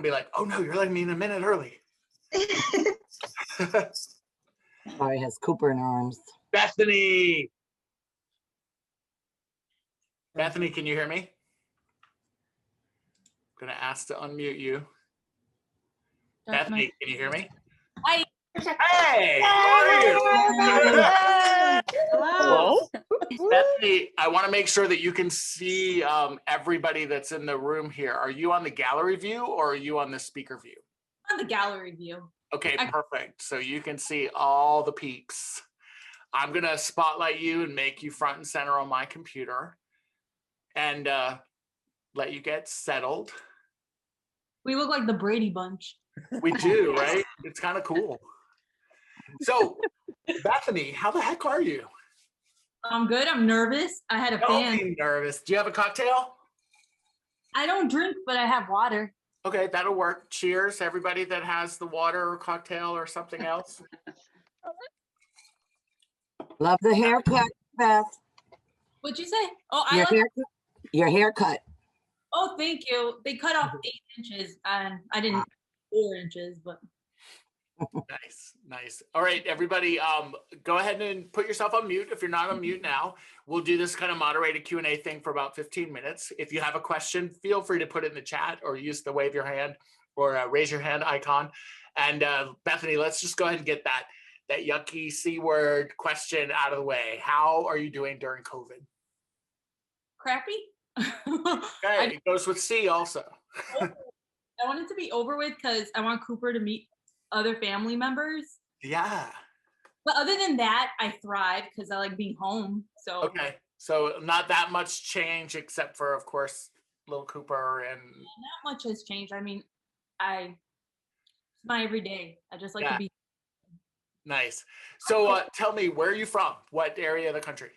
be like, oh no, you're letting me in a minute early. Sorry, has Cooper in arms. Bethany. Bethany, can you hear me? I'm gonna ask to unmute you. Bethany, can you hear me? Hi. Hey, how are you? Hello. Bethany, I want to make sure that you can see everybody that's in the room here. Are you on the gallery view or are you on the speaker view? On the gallery view. Okay, perfect. So you can see all the peaks. I'm going to spotlight you and make you front and center on my computer and let you get settled. We look like the Brady Bunch. We do, right? It's kind of cool. So, Bethany, how the heck are you? I'm good. I'm nervous. I had a Don't fan. be nervous. Do you have a cocktail? I don't drink, but I have water. Okay, that'll work. Cheers, everybody that has the water or cocktail or something else. Love the haircut, Beth. What'd you say? Oh, Your haircut. Oh, thank you. They cut off 8 inches, and I didn't 4 inches, but. Nice. All right, everybody, go ahead and put yourself on mute if you're not on mute now. We'll do this kind of moderated Q&A thing for about 15 minutes. If you have a question, feel free to put it in the chat or use the wave your hand or raise your hand icon. And Bethany, let's just go ahead and get that yucky C word question out of the way. How are you doing during COVID? Crappy. Okay, it goes with C also. I want it to be over with because I want Cooper to meet other family members. Yeah. But other than that, I thrive because I like being home. So okay, so not that much change except for, of course, little Cooper and. Not much has changed. I mean, it's my everyday. I just like to be. Nice. So tell me, where are you from? What area of the country?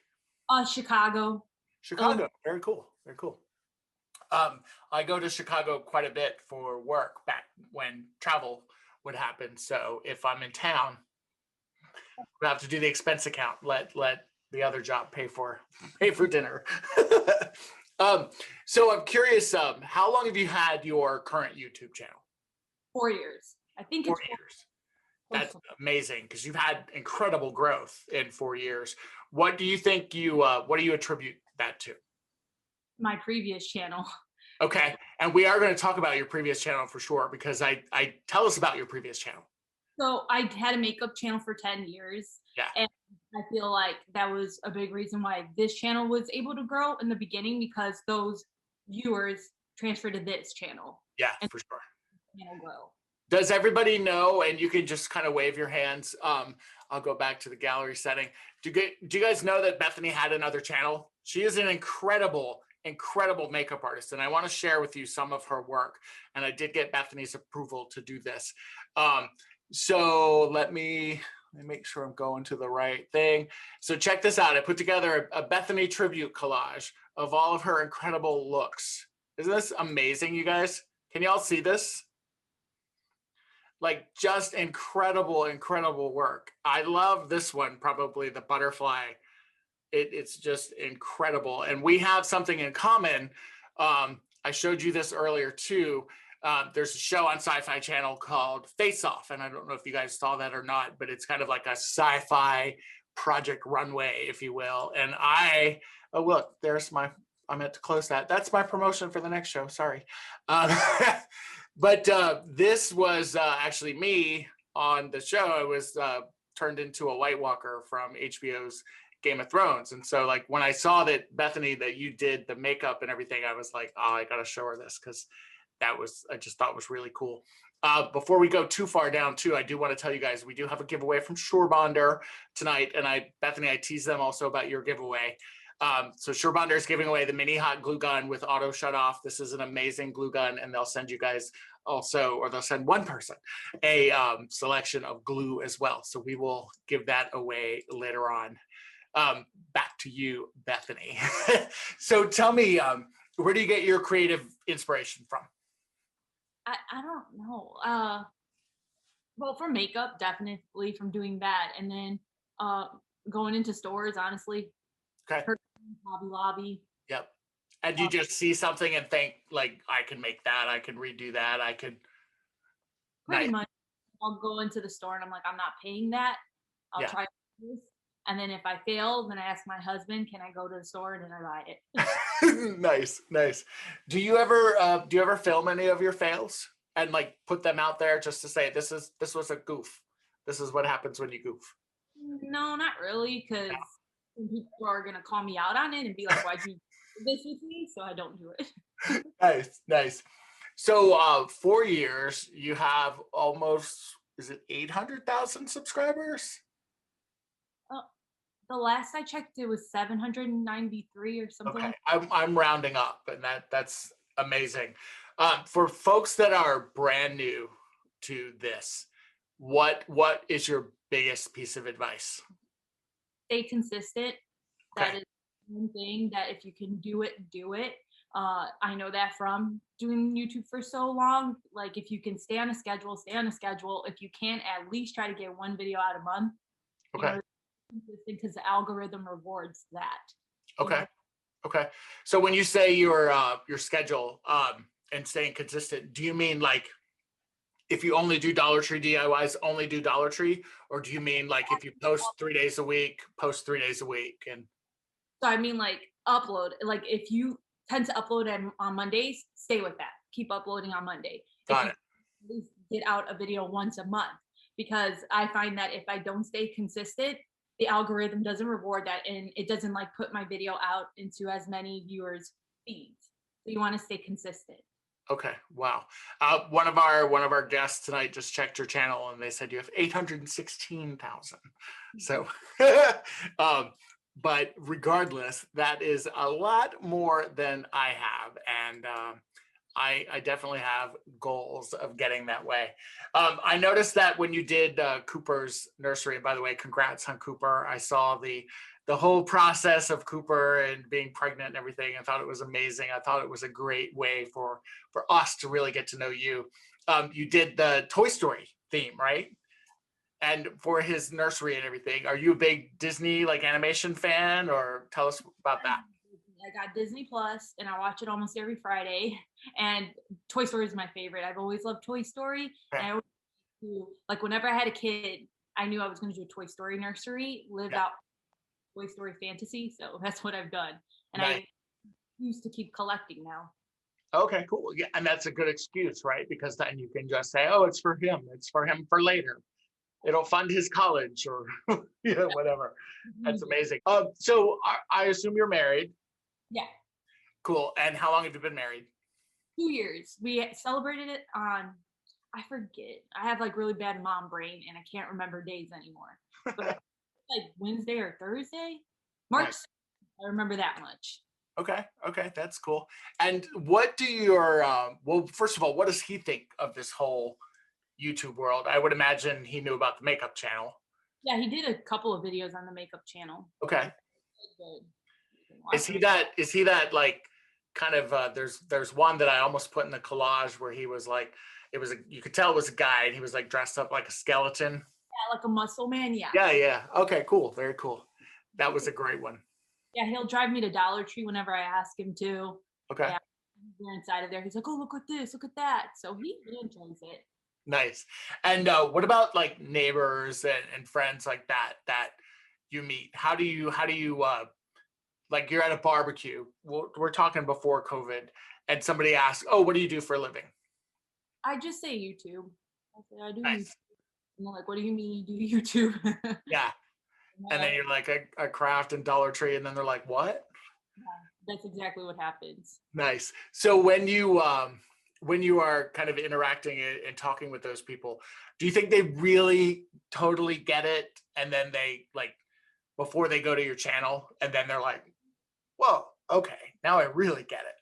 Chicago. Chicago. Very cool. Very cool. I go to Chicago quite a bit for work back when travel would happen. So if I'm in town, we have to do the expense account. Let the other job pay for dinner. So I'm curious, how long have you had your current YouTube channel? 4 years. I think it's 4 years. That's amazing because you've had incredible growth in 4 years. What do you think what do you attribute that to? My previous channel. Okay, and we are going to talk about your previous channel for sure because I tell us about your previous channel. So I had a makeup channel for 10 years. Yeah. And I feel like that was a big reason why this channel was able to grow in the beginning because those viewers transferred to this channel. Yeah, for sure. Channel grow. Does everybody know, and you can just kind of wave your hands, I'll go back to the gallery setting. Do you guys know that Bethany had another channel? She is an incredible makeup artist, and I want to share with you some of her work. And I did get Bethany's approval to do this. So let me make sure I'm going to the right thing. So check this out. I put together a Bethany tribute collage of all of her incredible looks. Isn't this amazing, you guys? Can you all see this? Like just incredible work. I love this one, probably the butterfly. It's just incredible. And we have something in common. I showed you this earlier too. There's a show on Sci-Fi Channel called Face Off. And I don't know if you guys saw that or not, but it's kind of like a sci-fi Project Runway, if you will. And oh, look, I meant to close that. That's my promotion for the next show. Sorry. But this was actually me on the show. I was turned into a White Walker from HBO's Game of Thrones. And so like when I saw that, Bethany, that you did the makeup and everything, I was like, oh, I got to show her this because I just thought was really cool. Before we go too far down too, I do want to tell you guys, we do have a giveaway from Surebonder tonight. And Bethany, I teased them also about your giveaway. So Surebonder is giving away the mini hot glue gun with auto shut off. This is an amazing glue gun, and they'll send you guys also, or they'll send one person a selection of glue as well. So we will give that away later on. Back to you, Bethany. So tell me, where do you get your creative inspiration from? I don't know. Well, from makeup, definitely from doing that, and then going into stores, honestly. Okay. Hobby Lobby. Yep. And you just see something and think like, I can make that, I can redo that, I could pretty Nice. much I'll go into the store and I'm like, I'm not paying that. I'll Yeah. try this. And then if I fail, then I ask my husband, can I go to the store, and then I buy it. Nice, nice. Do you ever film any of your fails and like put them out there just to say this was a goof? This is what happens when you goof. No, not really, because people are gonna call me out on it and be like, why'd you do this with me? So I don't do it. Nice, nice. So 4 years, you have almost, is it 800,000 subscribers? The last I checked, it was 793 or something. Okay, I'm rounding up, and that's amazing. For folks that are brand new to this, what is your biggest piece of advice? Stay consistent. Okay. That is one thing that if you can do it, do it. I know that from doing YouTube for so long. Like if you can stay on a schedule, stay on a schedule. If you can't, at least try to get one video out a month. Okay. Because the algorithm rewards that. Okay. Okay. So when you say your schedule and staying consistent, do you mean like if you only do Dollar Tree DIYs, only do Dollar Tree, or do you mean like if you post 3 days a week, post 3 days a week? And So I mean like upload. Like if you tend to upload on Mondays, stay with that. Keep uploading on Monday. got it. At least get out a video once a month, because I find that if I don't stay consistent, the algorithm doesn't reward that, and it doesn't like put my video out into as many viewers' feeds. So you want to stay consistent. Okay. Wow. One of our guests tonight just checked your channel and they said you have 816,000. So, but regardless, that is a lot more than I have, and I definitely have goals of getting that way. I noticed that when you did Cooper's nursery, and by the way, congrats on Cooper. I saw the whole process of Cooper and being pregnant and everything. I thought it was amazing. I thought it was a great way for us to really get to know you. You did the Toy Story theme, right? And for his nursery and everything. Are you a big Disney like animation fan, or tell us about that? I got Disney Plus, and I watch it almost every Friday. And Toy Story is my favorite. I've always loved Toy Story. Okay. And I always do, like whenever I had a kid, I knew I was going to do a Toy Story nursery, live out Toy Story fantasy. So that's what I've done. And Nice. I used to keep collecting now. Okay, cool. Yeah, and that's a good excuse, right? Because then you can just say, "Oh, it's for him. It's for him for later. It'll fund his college," or whatever. That's amazing. So I assume you're married. Yeah. Cool. And how long have you been married? 2 years. We celebrated it on, I forget. I have like really bad mom brain and I can't remember days anymore. But like Wednesday or Thursday? March. Nice. I remember that much. Okay. Okay. That's cool. And what do your, well, first of all, what does he think of this whole YouTube world? I would imagine he knew about the makeup channel. Yeah, he did a couple of videos on the makeup channel. Okay. Good. Is he that like kind of, there's one that I almost put in the collage where he was like, you could tell it was a guy and he was like dressed up like a skeleton. Yeah, like a muscle man. Yeah. Yeah. Yeah. Okay, cool. Very cool. That was a great one. Yeah, he'll drive me to Dollar Tree whenever I ask him to. Okay. Yeah, we're inside of there. He's like, "Oh, look at this, look at that." So he enjoys it. Nice. And what about like neighbors and friends like that you meet? How do you like you're at a barbecue? We're talking before COVID, and somebody asks, "Oh, what do you do for a living?" I just say YouTube. I say I do Nice. YouTube. And they're like, "What do you mean you do YouTube?" Yeah. And then you're like a craft and Dollar Tree, and then they're like, "What?" That's exactly what happens. Nice. So when you are kind of interacting and talking with those people, do you think they really totally get it, and then they like before they go to your channel, and then they're like, "Whoa, okay, now I really get it."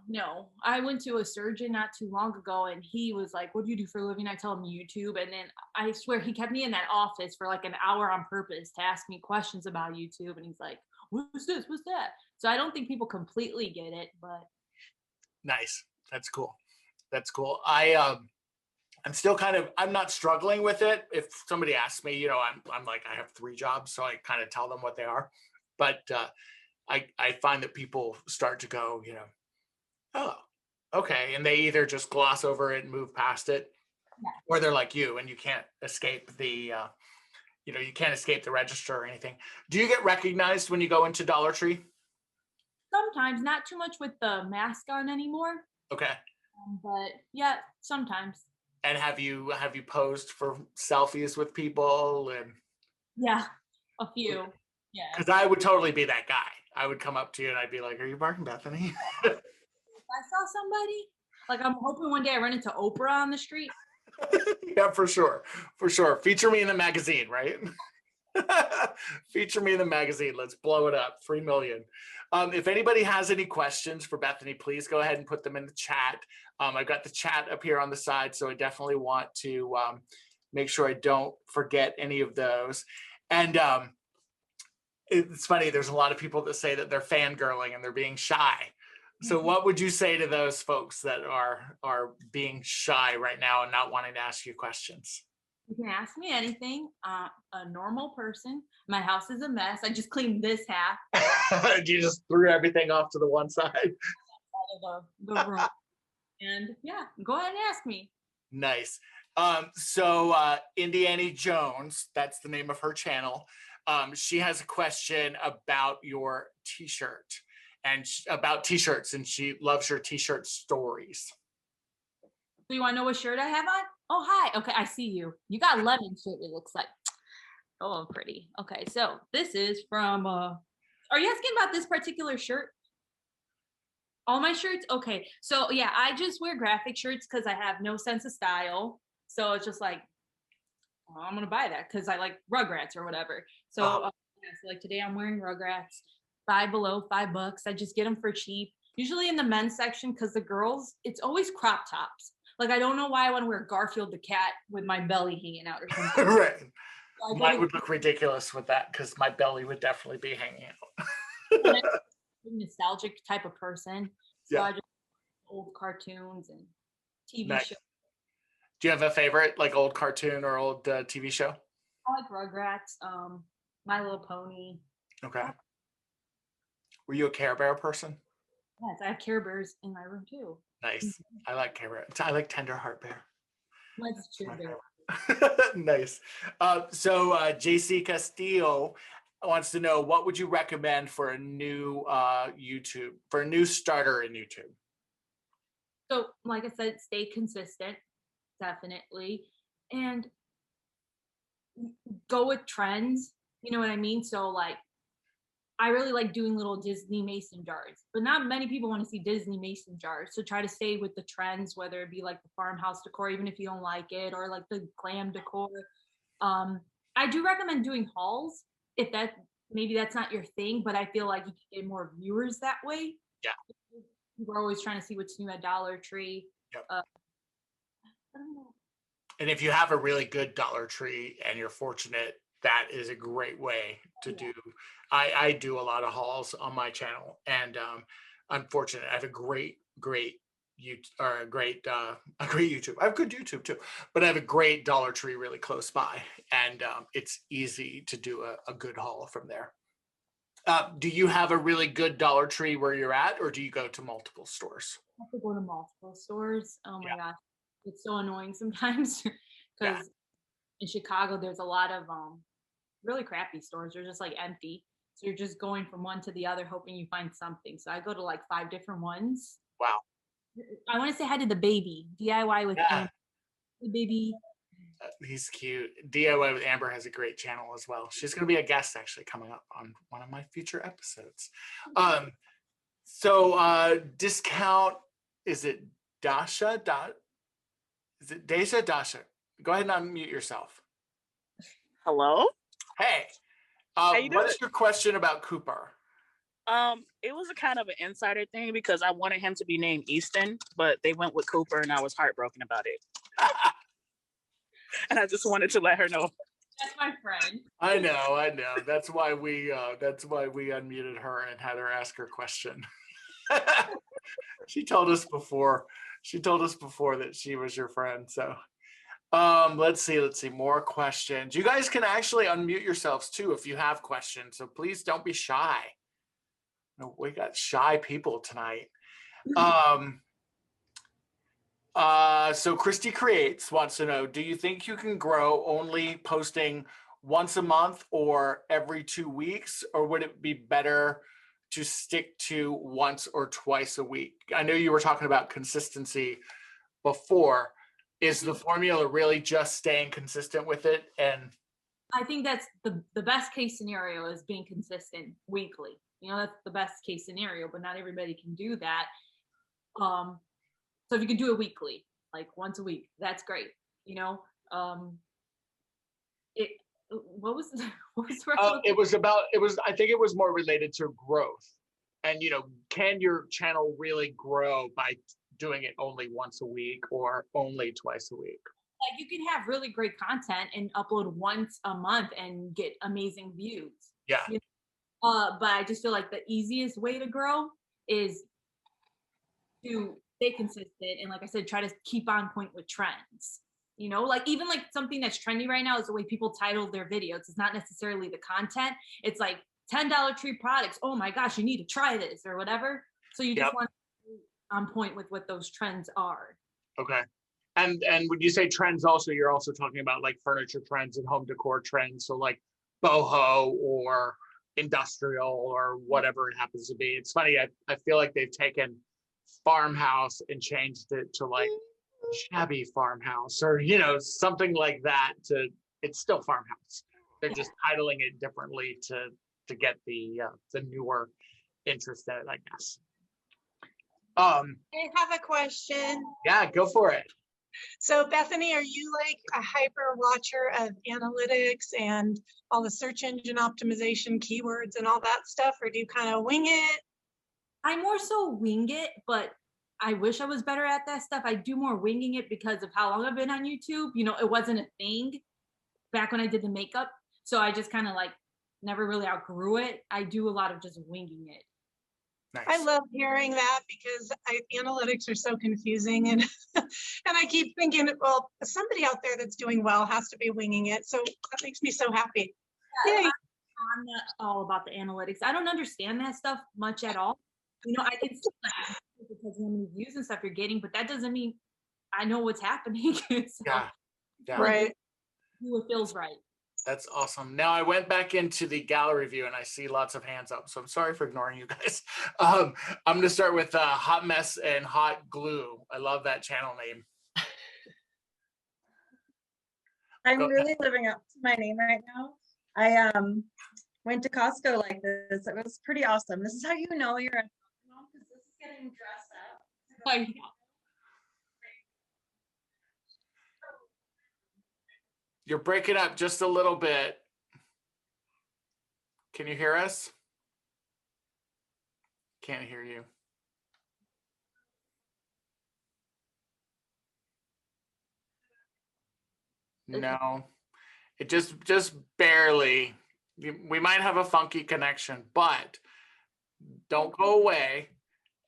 No, I went to a surgeon not too long ago, and he was like, "What do you do for a living?" I tell him YouTube, and then I swear he kept me in that office for like an hour on purpose to ask me questions about YouTube, and he's like, "What's this? What's that?" So I don't think people completely get it, but Nice. That's cool. That's cool. I'm still I'm not struggling with it. If somebody asks me, I'm like, I have 3 jobs, so I kind of tell them what they are. But I find that people start to go, oh, okay. And they either just gloss over it and move past it, or they're like you and you can't escape the, you can't escape the register or anything. Do you get recognized when you go into Dollar Tree? Sometimes, not too much with the mask on anymore. Okay. But yeah, sometimes. And have you posed for selfies with people? And Yeah, a few. Yeah. because I would totally be that guy. I would come up to you and I'd be like, "Are you barking, Bethany?" If I saw somebody, like I'm hoping one day I run into Oprah on the street. Yeah, for sure. For sure. Feature me in the magazine, right? Feature me in the magazine. Let's blow it up. 3 million. If anybody has any questions for Bethany, please go ahead and put them in the chat. I've got the chat up here on the side, so I definitely want to make sure I don't forget any of those. And it's funny, there's a lot of people that say that they're fangirling and they're being shy. So what would you say to those folks that are being shy right now and not wanting to ask you questions? You can ask me anything. A normal person. My house is a mess. I just cleaned this half. You just threw everything off to the one side. Out of the room. And yeah, go ahead and ask me. Nice. So Indiana Jones, that's the name of her channel. She has a question about your t-shirt and about t-shirts, and she loves your t-shirt stories. So you want to know what shirt I have on? Oh, hi. Okay, I see you. You got lemon shirt, it looks like. Oh, pretty. Okay, so this is from, are you asking about this particular shirt? All my shirts? Okay, so yeah, I just wear graphic shirts because I have no sense of style. So it's just like, oh, I'm gonna buy that because I like Rugrats or whatever. So, yeah, so like today I'm wearing Rugrats, Five Below, $5. I just get them for cheap. Usually in the men's section because the girls, it's always crop tops. Like I don't know why I want to wear Garfield the cat with my belly hanging out or something. Right. So Mine would look ridiculous with that because my belly would definitely be hanging out. Nostalgic type of person. So I just old cartoons and TV shows. Do you have a favorite, like old cartoon or old TV show? I like Rugrats, My Little Pony. Okay. Were you a Care Bear person? Yes, I have Care Bears in my room too. Nice. I like Care Bear. I like Tender Heart Bear. Mine's Cheer Bear. Nice. So JC Castillo wants to know, what would you recommend for a new YouTube, for a new starter in YouTube? So, like I said, stay consistent, definitely, and go with trends. You know what I mean? So, like, I really like doing little Disney mason jars, but not many people want to see Disney mason jars. So try to stay with the trends, whether it be like the farmhouse decor, even if you don't like it, or like the glam decor. I do recommend doing hauls if maybe that's not your thing, but I feel like you can get more viewers that way. Yeah. We're always trying to see what's new at Dollar Tree. Yep. I don't know. And if you have a really good Dollar Tree and you're fortunate, that is a great way to do. I do a lot of hauls on my channel, and I'm fortunate. I have a great YouTube. I have good YouTube too, but I have a great Dollar Tree really close by, and it's easy to do a good haul from there. Do you have a really good Dollar Tree where you're at, or do you go to multiple stores? I have to go to multiple stores. Oh my gosh, it's so annoying sometimes because in Chicago there's a lot of really crappy stores. They're just like empty, so you're just going from one to the other hoping you find something. So I go to like 5 different ones. Wow. I want to say hi to the baby DIY with Amber. The baby. He's cute. DIY with Amber has a great channel as well. She's going to be a guest actually coming up on one of my future episodes. So discount, is it Dasha? Is it Deja Dasha? Go ahead and unmute yourself. Hello. Hey. What is your question about Cooper? It was a kind of an insider thing because I wanted him to be named Easton, but they went with Cooper and I was heartbroken about it. And I just wanted to let her know. That's my friend. I know. That's why we unmuted her and had her ask her question. She told us before that she was your friend. So let's see more questions. You guys can actually unmute yourselves too if you have questions. So please don't be shy. No, we got shy people tonight. So Christy Creates wants to know, do you think you can grow only posting once a month or every 2 weeks, or would it be better to stick to once or twice a week? I know you were talking about consistency before. Is the formula really just staying consistent with it? And I think that's the best case scenario is being consistent weekly. You know, that's the best case scenario, but not everybody can do that. So if you can do it weekly, like once a week, that's great. You know, it. What was what was the rest of it was I think it was more related to growth. And can your channel really grow by doing it only once a week or only twice a week? like you can have really great content and upload once a month and get amazing views. Yeah. You but I just feel like the easiest way to grow is to stay consistent and, like I said, try to keep on point with trends. You know, like even like something that's trendy right now is the way people title their videos. It's not necessarily the content. It's like $10 tree products. Oh my gosh, you need to try this or whatever. So you just want to be on point with what those trends are. Okay. And when you say trends also, you're also talking about like furniture trends and home decor trends. So like boho or industrial or whatever it happens to be. It's funny. I feel like they've taken farmhouse and changed it to like shabby farmhouse or, something like that. It's still farmhouse. They're just titling it differently to get the newer interest in it, I guess. I have a question. Yeah, go for it. So Bethany, are you like a hyper watcher of analytics and all the search engine optimization keywords and all that stuff, or do you kind of wing it? I more so wing it, but I wish I was better at that stuff. I do more winging it because of how long I've been on YouTube. It wasn't a thing back when I did the makeup. So I just kind of like never really outgrew it. I do a lot of just winging it. Nice. I love hearing that because analytics are so confusing, and and I keep thinking, well, somebody out there that's doing well has to be winging it. So that makes me so happy. Yeah, Yay. I'm not all about the analytics. I don't understand that stuff much at all. I can see that because of how many views and stuff you're getting, but that doesn't mean I know what's happening. So Yeah. Right. do what feels right. That's awesome. Now I went back into the gallery view and I see lots of hands up. So I'm sorry for ignoring you guys. I'm going to start with Hot Mess and Hot Glue. I love that channel name. I'm really living up to my name right now. I went to Costco like this. It was pretty awesome. This is how you know you're at home, because this is getting dressed up. Oh, yeah. You're breaking up just a little bit. Can you hear us? Can't hear you. No, it just barely. We might have a funky connection, but don't go away.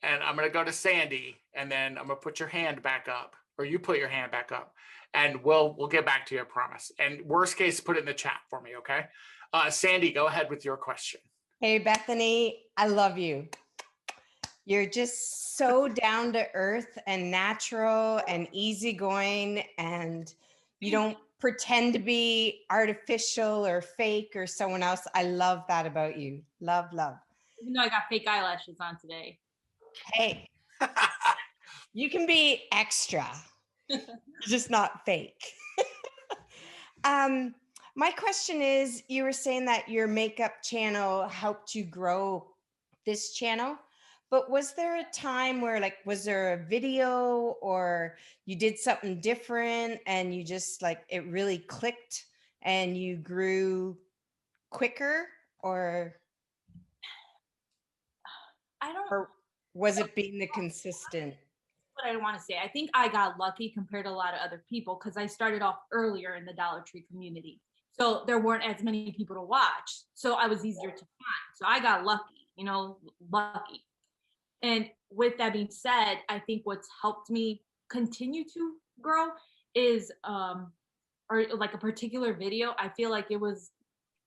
And I'm going to go to Sandy, and then I'm going to put your hand back up, or you put your hand back up. And we'll get back to you, I promise. And worst case, put it in the chat for me, okay? Sandy, go ahead with your question. Hey, Bethany, I love you. You're just so down to earth and natural and easygoing, and you don't pretend to be artificial or fake or someone else. I love that about you. Love, love. Even though I got fake eyelashes on today. Hey, you can be extra. Just not fake. My question is, you were saying that your makeup channel helped you grow this channel, but was there a time where was there a video or you did something different and you just it really clicked and you grew quicker, or was it being the consistent? What I want to say. I think I got lucky compared to a lot of other people because I started off earlier in the Dollar Tree community. So there weren't as many people to watch. So I was easier to find. So I got lucky, lucky. And with that being said, I think what's helped me continue to grow is or like a particular video. I feel like it was,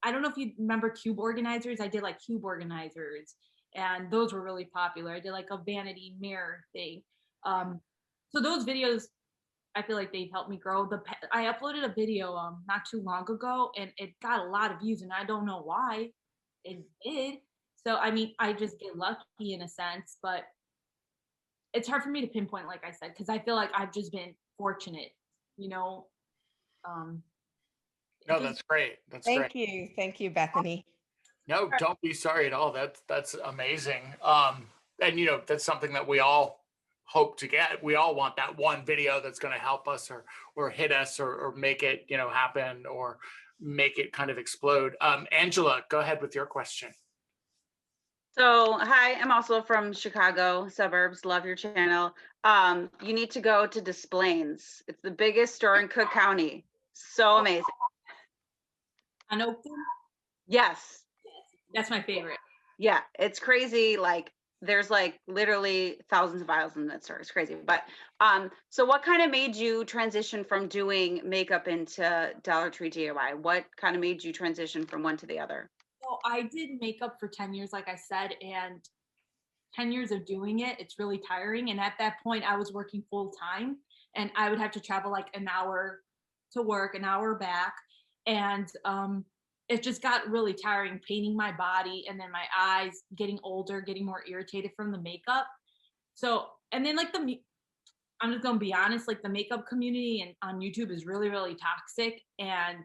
I don't know if you remember cube organizers. I did cube organizers, and those were really popular. I did a vanity mirror thing. So those videos, I feel like they've helped me grow. I uploaded a video not too long ago, and it got a lot of views, and I don't know why it did. So I mean, I just get lucky in a sense, but it's hard for me to pinpoint, like I said, because I feel like I've just been fortunate, you know. No, that's great. That's great. Thank you, Bethany. No, don't be sorry at all. That's amazing. And you know, that's something that we all hope to get. We all want that one video that's going to help us or hit us or make it, you know, happen or make it kind of explode. Angela, go ahead with your question. So, hi, I'm also from Chicago suburbs. Love your channel. You need to go to Displays. It's the biggest store in Cook County. So amazing. On Oakton? Yes. That's my favorite. Yeah, it's crazy. Like there's like literally thousands of aisles in that store. It's crazy. But so what kind of made you transition from doing makeup into Dollar Tree DIY? What kind of made you transition from one to the other? So I did makeup for 10 years, like I said, and 10 years of doing it, it's really tiring. And at that point, I was working full time, and I would have to travel like an hour to work, an hour back. And it just got really tiring, painting my body, and then my eyes getting older, getting more irritated from the makeup. So, and then like I'm just gonna be honest, like the makeup community and on YouTube is really, really toxic, and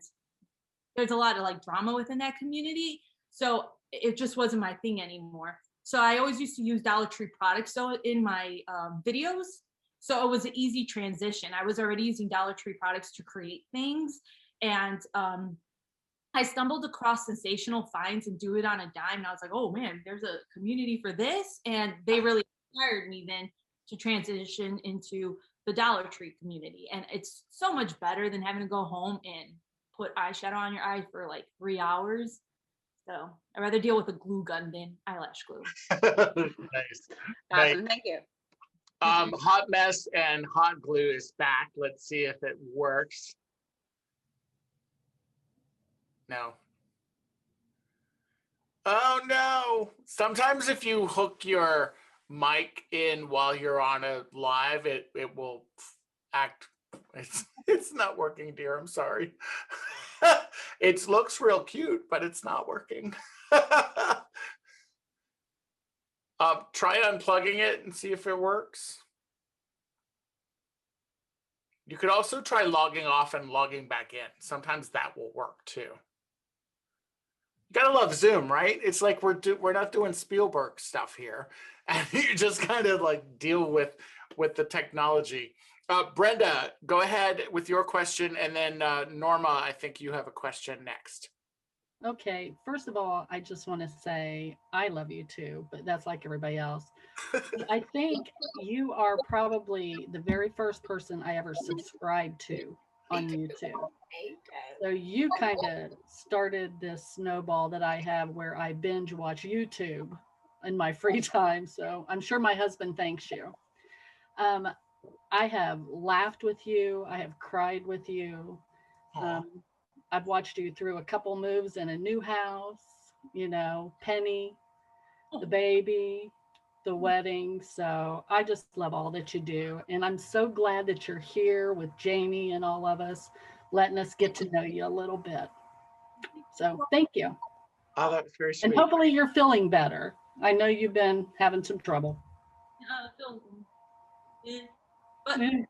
there's a lot of like drama within that community. So it just wasn't my thing anymore. So I always used to use Dollar Tree products so in my videos. So it was an easy transition. I was already using Dollar Tree products to create things. And I stumbled across Sensational Finds and Do It on a Dime. And I was like, oh man, there's a community for this. And they really inspired me then to transition into the Dollar Tree community. And it's so much better than having to go home and put eyeshadow on your eye for like 3 hours. So I'd rather deal with a glue gun than eyelash glue. Nice. Awesome, thank you. Hot Mess and Hot Glue is back. Let's see if it works. No. Oh no. Sometimes if you hook your mic in while you're on a live, it will act. It's not working, dear. I'm sorry. It looks real cute, but it's not working. Try unplugging it and see if it works. You could also try logging off and logging back in. Sometimes that will work too. You gotta love Zoom, right? It's like we're not doing Spielberg stuff here, and you just kind of like deal with the technology. Brenda, go ahead with your question, and then Norma, I think you have a question next. Okay, first of all, I just want to say I love you too, but that's like everybody else. I think you are probably the very first person I ever subscribed to on YouTube. So you kind of started this snowball that I have where I binge watch YouTube in my free time. So I'm sure my husband thanks you. I have laughed with you. I have cried with you. I've watched you through a couple moves in a new house, you know, Penny, the baby, the wedding. So I just love all that you do. And I'm so glad that you're here with Jamie and all of us, letting us get to know you a little bit. So thank you. Oh, that's very sweet. And hopefully you're feeling better. I know you've been having some trouble. But here's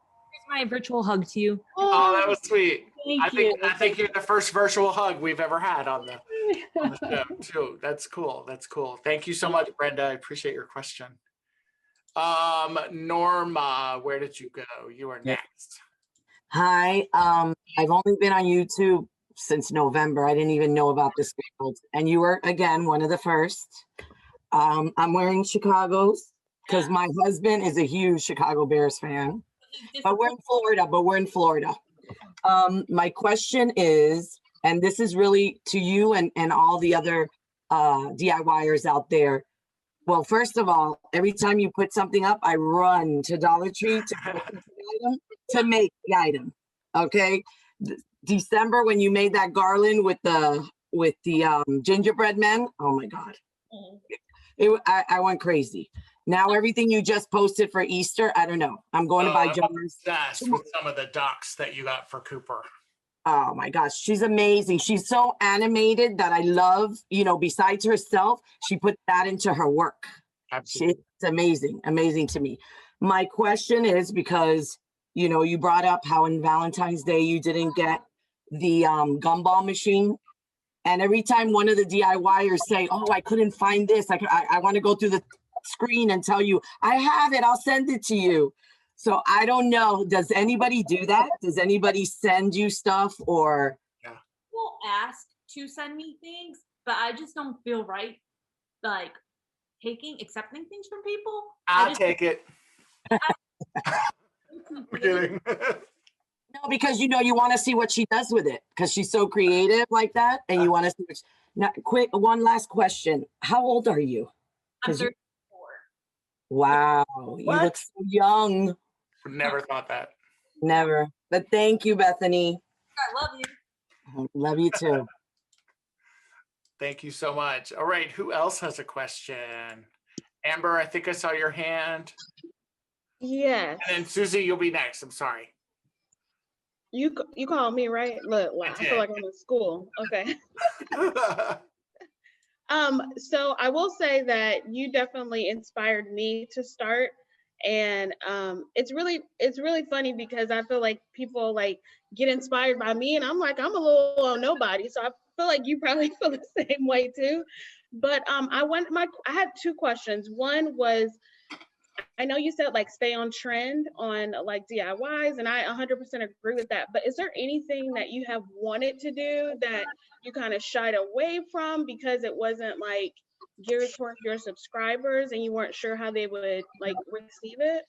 my virtual hug to you. Oh, that was sweet. Thank you. I think you're the first virtual hug we've ever had on the show too. That's cool. That's cool. Thank you so much, Brenda. I appreciate your question. Norma, where did you go? You are next. Hi, I've only been on YouTube since November. I didn't even know about this field. And you were, again, one of the first. I'm wearing Chicago's because my husband is a huge Chicago Bears fan. But we're in Florida. My question is, and this is really to you and all the other DIYers out there. Well, first of all, every time you put something up, I run to Dollar Tree to make the item. Okay. December, when you made that garland with the gingerbread men, oh my God. I went crazy. Now everything you just posted for Easter, I don't know. I'm going to buy I'm jars. obsessed with some of the ducks that you got for Cooper. Oh my gosh, she's amazing. She's so animated that I love, you know, besides herself, she put that into her work. Absolutely. It's amazing, amazing to me. My question is because, you know, you brought up how in Valentine's Day you didn't get the gumball machine. And every time one of the DIYers say, oh, I couldn't find this. I want to go through the screen and tell you, I have it. I'll send it to you. So I don't know. Does anybody do that? Does anybody send you stuff or? People ask to send me things, but I just don't feel right, like accepting things from people. I'll take it. I'm kidding. No, because you know you want to see what she does with it because she's so creative like that, and you want to see. Now, quick, one last question: how old are you? I'm 34. Wow, you look so young. Never thought that. Never. But thank you, Bethany. I love you. Love you too. Thank you so much. All right, who else has a question? Amber, I think I saw your hand. Yes. And then Susie, you'll be next. I'm sorry. You called me, right? Look, wow, I feel like I'm in school. Okay. So I will say that you definitely inspired me to start. And it's really funny because I feel like people like get inspired by me and I'm like, I'm a little nobody. So I feel like you probably feel the same way too. But I had two questions. One was, I know you said like stay on trend on like DIYs, and I 100% agree with that. But is there anything that you have wanted to do that you kind of shied away from because it wasn't like geared towards your subscribers and you weren't sure how they would like receive it?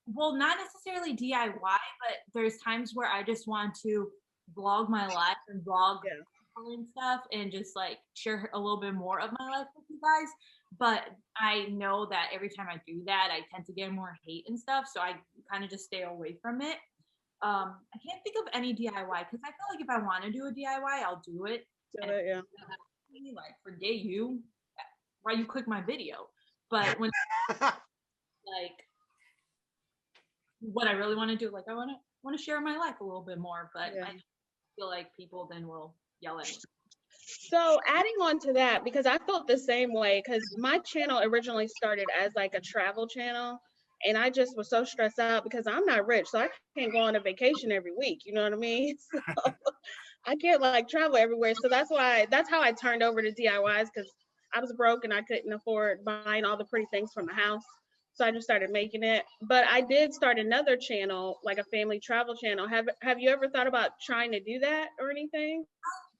Well, not necessarily DIY, but there's times where I just want to vlog my life and vlog and stuff and just like share a little bit more of my life with you guys. But I know that every time I do that, I tend to get more hate and stuff. So I kind of just stay away from it. I can't think of any DIY because I feel like if I want to do a DIY, I'll do it. Like, forget you. Why you click my video? But when like what I really want to do, like I want to share my life a little bit more, but I feel like people then will yell at me. So adding on to that, because I felt the same way, because my channel originally started as like a travel channel, and I just was so stressed out because I'm not rich, so I can't go on a vacation every week. You know what I mean? So I can't like travel everywhere. So that's how I turned over to DIYs, because I was broke and I couldn't afford buying all the pretty things from the house. So I just started making it. But I did start another channel, like a family travel channel. Have you ever thought about trying to do that or anything?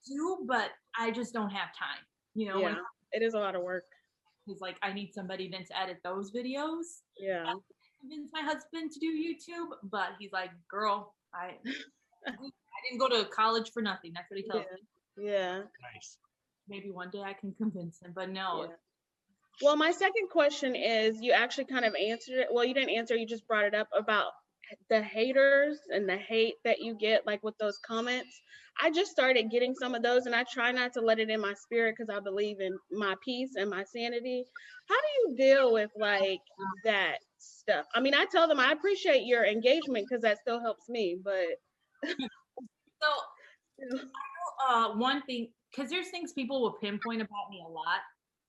Do, but I just don't have time. You know, yeah, it is a lot of work. He's like, I need somebody then to edit those videos. Yeah. I convinced my husband to do YouTube, but he's like, girl, I didn't go to college for nothing. That's what he tells me. Yeah. Nice. Maybe one day I can convince him, but no. Yeah. Well, my second question is, you actually kind of answered it. Well, you didn't answer, you just brought it up about the haters and the hate that you get, like with those comments. I just started getting some of those, and I try not to let it in my spirit because I believe in my peace and my sanity. How do you deal with like that stuff? I mean, I tell them I appreciate your engagement because that still helps me, but so one thing, because there's things people will pinpoint about me a lot,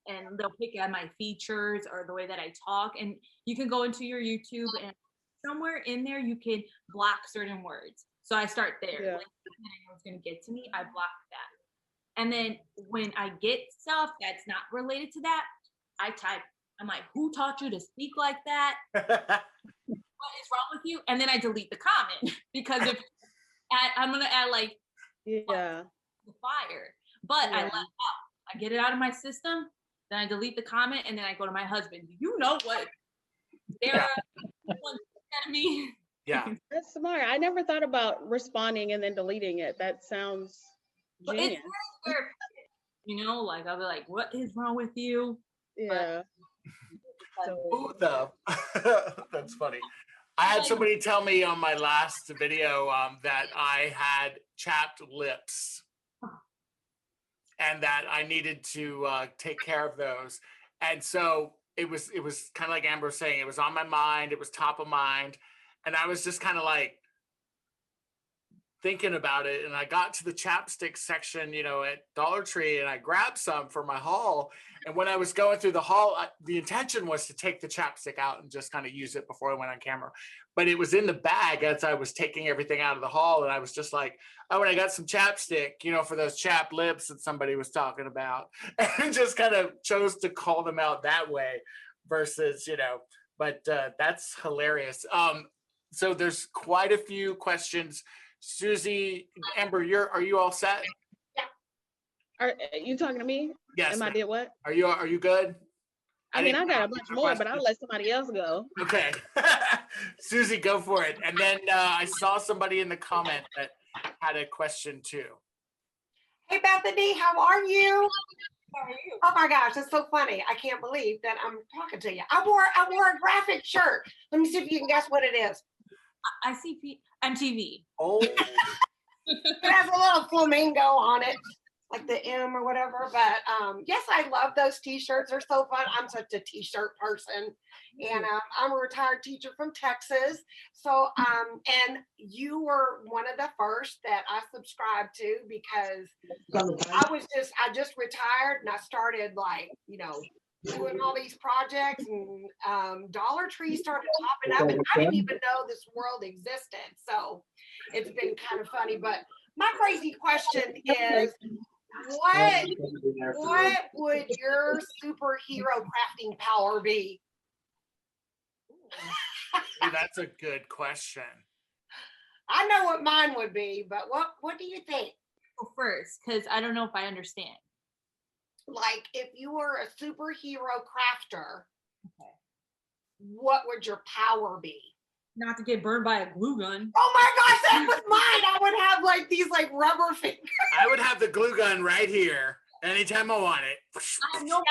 and they'll pick at my features or the way that I talk, and you can go into your YouTube and somewhere in there you can block certain words. So I start there. Yeah. Like, I know it's going to get to me, I block that. And then when I get stuff that's not related to that, I type, I'm like, who taught you to speak like that? What is wrong with you? And then I delete the comment because if I'm going to add like the fire, but I let it out. I get it out of my system, then I delete the comment, and then I go to my husband. Do you know what Sarah said to me? Yeah. That's smart. I never thought about responding and then deleting it. That sounds genius. It's you know, like I'll be like, what is wrong with you? Yeah. Who the? That's funny. I had somebody tell me on my last video that I had chapped lips and that I needed to take care of those. And so it was kind of like Amber was saying, it was on my mind, it was top of mind, and I was just kind of like thinking about it, and I got to the chapstick section, you know, at Dollar Tree, and I grabbed some for my haul. And when I was going through the haul, the intention was to take the chapstick out and just kind of use it before I went on camera. But it was in the bag as I was taking everything out of the haul, and I was just like, oh, and I got some chapstick, you know, for those chapped lips that somebody was talking about, and just kind of chose to call them out that way versus, you know, but that's hilarious. So there's quite a few questions. Susie, Amber, are you all set? Are you talking to me? Yes. Am I did what? Are you good? I mean, I got a bunch more, but I'll let somebody else go. Okay. Susie, go for it. And then I saw somebody in the comment that had a question too. Hey, Bethany, how are you? How are you? Oh my gosh, that's so funny. I can't believe that I'm talking to you. I wore a graphic shirt. Let me see if you can guess what it is. ICP MTV. Oh. It has a little flamingo on it, like the M or whatever. But yes, I love those t-shirts. They're so fun. I'm such a t-shirt person. And I'm a retired teacher from Texas. So and you were one of the first that I subscribed to because I just retired and I started like, you know, doing all these projects, and Dollar Tree started popping up, and I didn't even know this world existed. So it's been kind of funny. But my crazy question is, what would your superhero crafting power be? That's a good question. I know what mine would be, but what do you think? Go first, because I don't know if I understand. Like, if you were a superhero crafter, okay, what would your power be? Not to get burned by a glue gun. Oh my gosh, that was mine. I would have like these like rubber fingers. I would have the glue gun right here anytime I want it. I know.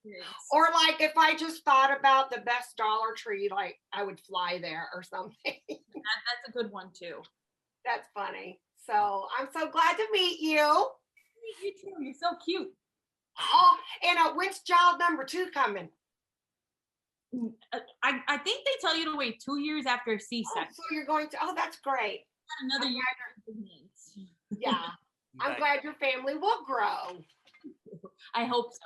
Yeah. Or like if I just thought about the best Dollar Tree, like I would fly there or something. That's a good one too. That's funny. So I'm so glad to meet you. You too. You're so cute. Oh, and when's child number 2 coming? I think they tell you to wait 2 years after a C-section. So you're going to, that's great. Another year. Yeah. I'm glad your family will grow. I hope so.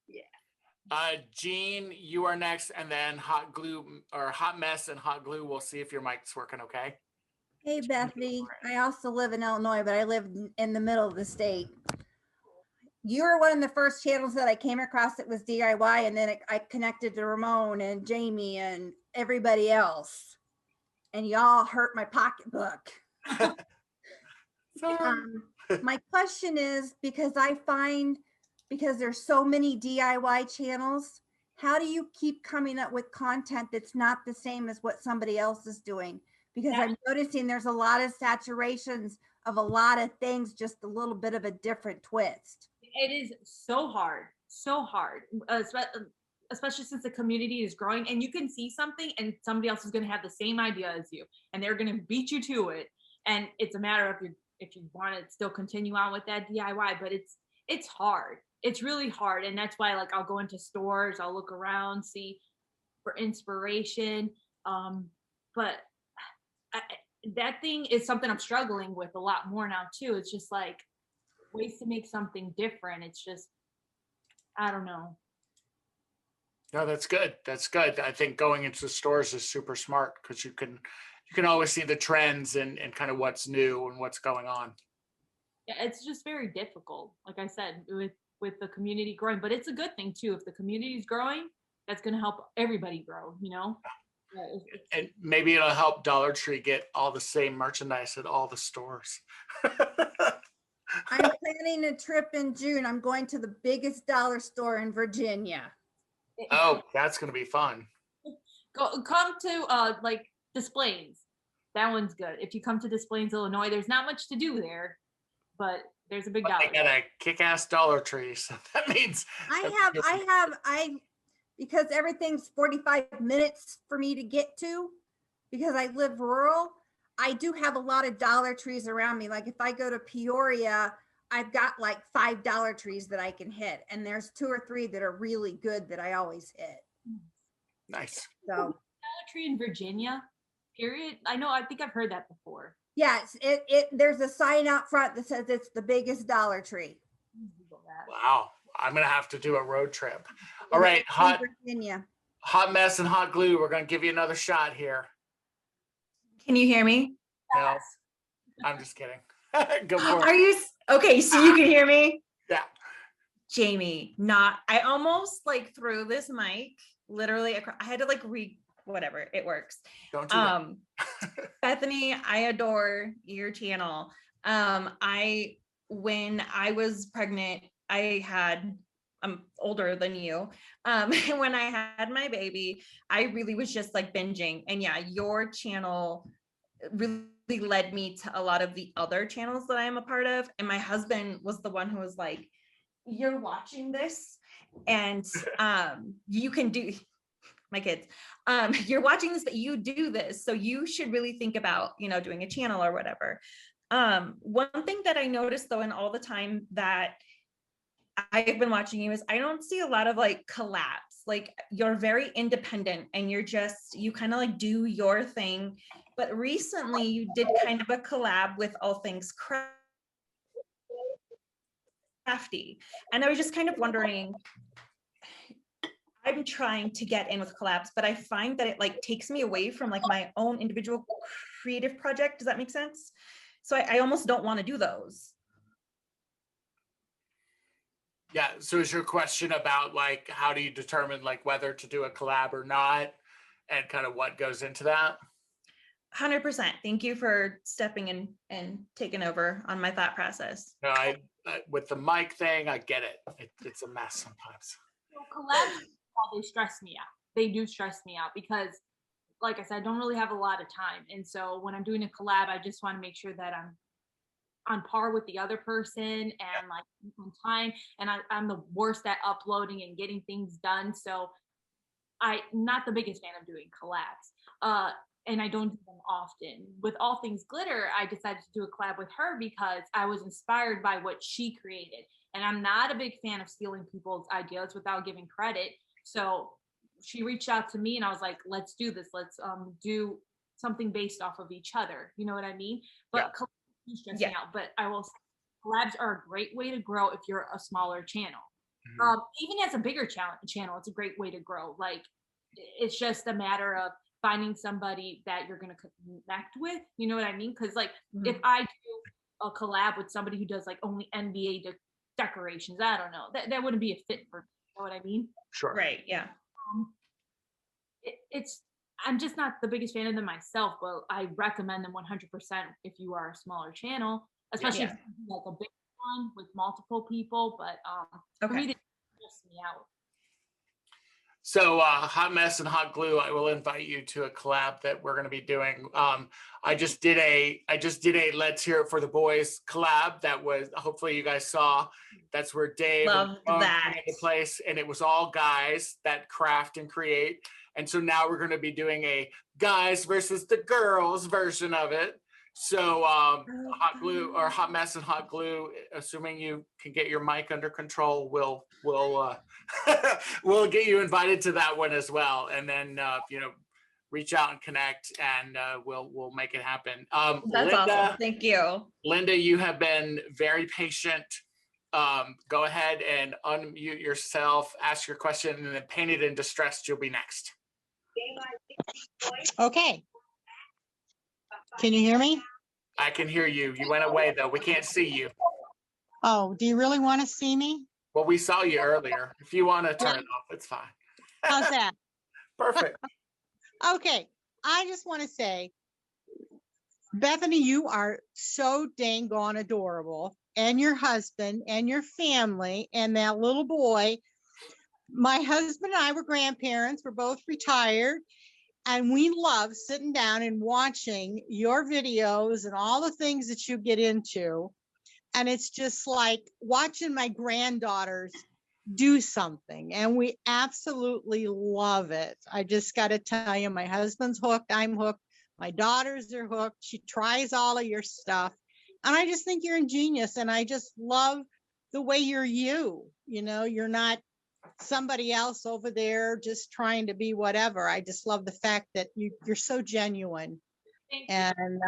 Yeah. Jean, you are next, and then Hot Glue or Hot Mess and Hot Glue. We'll see if your mic's working okay. Hey, Bethany. I also live in Illinois, but I live in the middle of the state. You were one of the first channels that I came across that was DIY, and then I connected to Ramon and Jamie and everybody else, and y'all hurt my pocketbook. My question is, because there's so many DIY channels, how do you keep coming up with content that's not the same as what somebody else is doing? Because I'm noticing there's a lot of saturations of a lot of things, just a little bit of a different twist. It is so hard, especially since the community is growing, and you can see something and somebody else is going to have the same idea as you, and they're going to beat you to it. And it's a matter of if you want to still continue on with that DIY, but it's hard. It's really hard. And that's why, like, I'll go into stores, I'll look around, see for inspiration. But that thing is something I'm struggling with a lot more now too. It's just like ways to make something different. It's just, I don't know. No, that's good. That's good. I think going into the stores is super smart because you can always see the trends and kind of what's new and what's going on. Yeah, it's just very difficult. Like I said, with the community growing, but it's a good thing too. If the community is growing, that's going to help everybody grow, you know? And maybe it'll help Dollar Tree get all the same merchandise at all the stores. I'm planning a trip in June. I'm going to the biggest dollar store in Virginia. Oh, that's going to be fun. Come to like Des Plaines. That one's good. If you come to Des Plaines, Illinois, there's not much to do there, but there's a big dollar. They got a kick-ass Dollar Tree, so that means because everything's 45 minutes for me to get to, because I live rural, I do have a lot of Dollar Trees around me. Like if I go to Peoria, I've got like 5 Dollar Trees that I can hit, and there's 2 or 3 that are really good that I always hit. Nice. So Dollar Tree in Virginia, period. I think I've heard that before. yes, there's a sign out front that says it's the biggest Dollar Tree. Wow. I'm going to have to do a road trip. All right. Hot Mess and Hot Glue. We're going to give you another shot here. Can you hear me? No, I'm just kidding. Go for it. Are you okay? So you can hear me? Yeah. Jamie, I almost like threw this mic literally across. I had to like whatever, it works. Don't do that. Bethany, I adore your channel. When I was pregnant, I'm older than you. When I had my baby, I really was just like binging. And yeah, your channel really led me to a lot of the other channels that I am a part of. And my husband was the one who was like, you're watching this and you can do, my kids, you're watching this, but you do this. So you should really think about, doing a channel or whatever. One thing that I noticed though, in all the time that I've been watching you is I don't see a lot of like collabs. Like you're very independent and you kind of like do your thing. But recently you did kind of a collab with All Things Crafty. And I was just kind of wondering, I'm trying to get in with collabs, but I find that it like takes me away from like my own individual creative project. Does that make sense? So I almost don't want to do those. Yeah. So is your question about like, how do you determine like whether to do a collab or not and kind of what goes into that? 100%. Thank you for stepping in and taking over on my thought process. No, with the mic thing, I get it. It's a mess sometimes. So collabs, they stress me out. They do stress me out because, like I said, I don't really have a lot of time. And so when I'm doing a collab, I just want to make sure that I'm on par with the other person and like on time. And I'm the worst at uploading and getting things done. So I'm not the biggest fan of doing collabs. And I don't do them often. With All Things Glitter, I decided to do a collab with her because I was inspired by what she created. And I'm not a big fan of stealing people's ideas without giving credit. So she reached out to me and I was like, let's do this. Let's do something based off of each other. You know what I mean? But collabs stress me out. But I will say collabs are a great way to grow if you're a smaller channel. Mm-hmm. Even as a bigger channel, it's a great way to grow. Like, it's just a matter of finding somebody that you're going to connect with. You know what I mean? Because like, if I do a collab with somebody who does like only NBA decorations, I don't know, that wouldn't be a fit for me. You know what I mean? Sure. Right. Yeah. I'm just not the biggest fan of them myself, but I recommend them 100% if you are a smaller channel, especially if you like a big one with multiple people. But for me, they stress me out. So Hot Mess and Hot Glue, I will invite you to a collab that we're going to be doing. I just did a Let's Hear It for the Boys collab that was, hopefully you guys saw. That's where Dave came into place, and it was all guys that craft and create. And so now we're going to be doing a guys versus the girls version of it. So Hot Glue or Hot Mess and Hot Glue, assuming you can get your mic under control, we'll we'll get you invited to that one as well. And then reach out and connect, and we'll make it happen. That's Linda, awesome. Thank you. Linda, you have been very patient. Go ahead and unmute yourself, ask your question, and then Painted and Distressed, you'll be next. Okay. Can you hear me? I can hear you. You went away though. We can't see you. Oh, do you really want to see me? Well, we saw you earlier. If you want to turn it off, it's fine. How's that? Perfect. Okay. I just want to say, Bethany, you are so dang gone adorable. And your husband and your family and that little boy. My husband and I were grandparents. We're both retired. And we love sitting down and watching your videos and all the things that you get into. And it's just like watching my granddaughters do something. And we absolutely love it. I just got to tell you, my husband's hooked. I'm hooked. My daughters are hooked. She tries all of your stuff. And I just think you're ingenious, and I just love the way you're you're not somebody else over there just trying to be whatever. I just love the fact that you're so genuine. And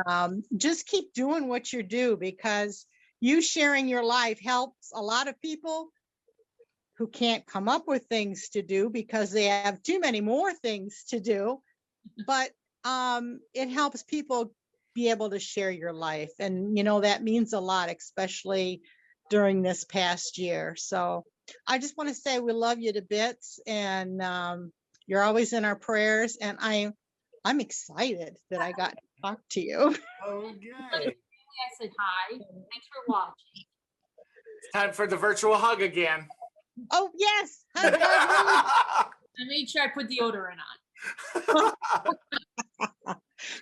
just keep doing what you do, because you sharing your life helps a lot of people who can't come up with things to do because they have too many more things to do. But it helps people be able to share your life. And, that means a lot, especially during this past year. So I just want to say we love you to bits, and you're always in our prayers. And I'm excited that I got to talk to you. Okay. I said hi. Thanks for watching. It's time for the virtual hug again. Oh, yes. Hug, hug, hug. I made sure I put deodorant on.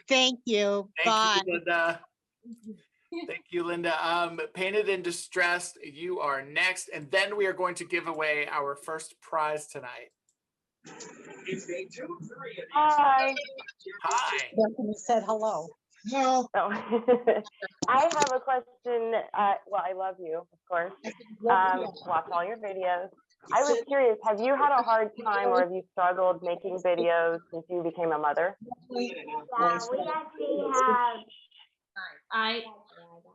Thank you. Bye. Thank you, Linda. Thank you, Linda. Painted and Distressed, you are next. And then we are going to give away our first prize tonight. Hi. Hi. Bethany said hello. No. I have a question. Well, I love you, of course. Watch all your videos. I was curious, have you had a hard time or have you struggled making videos since you became a mother? Yeah, we actually have.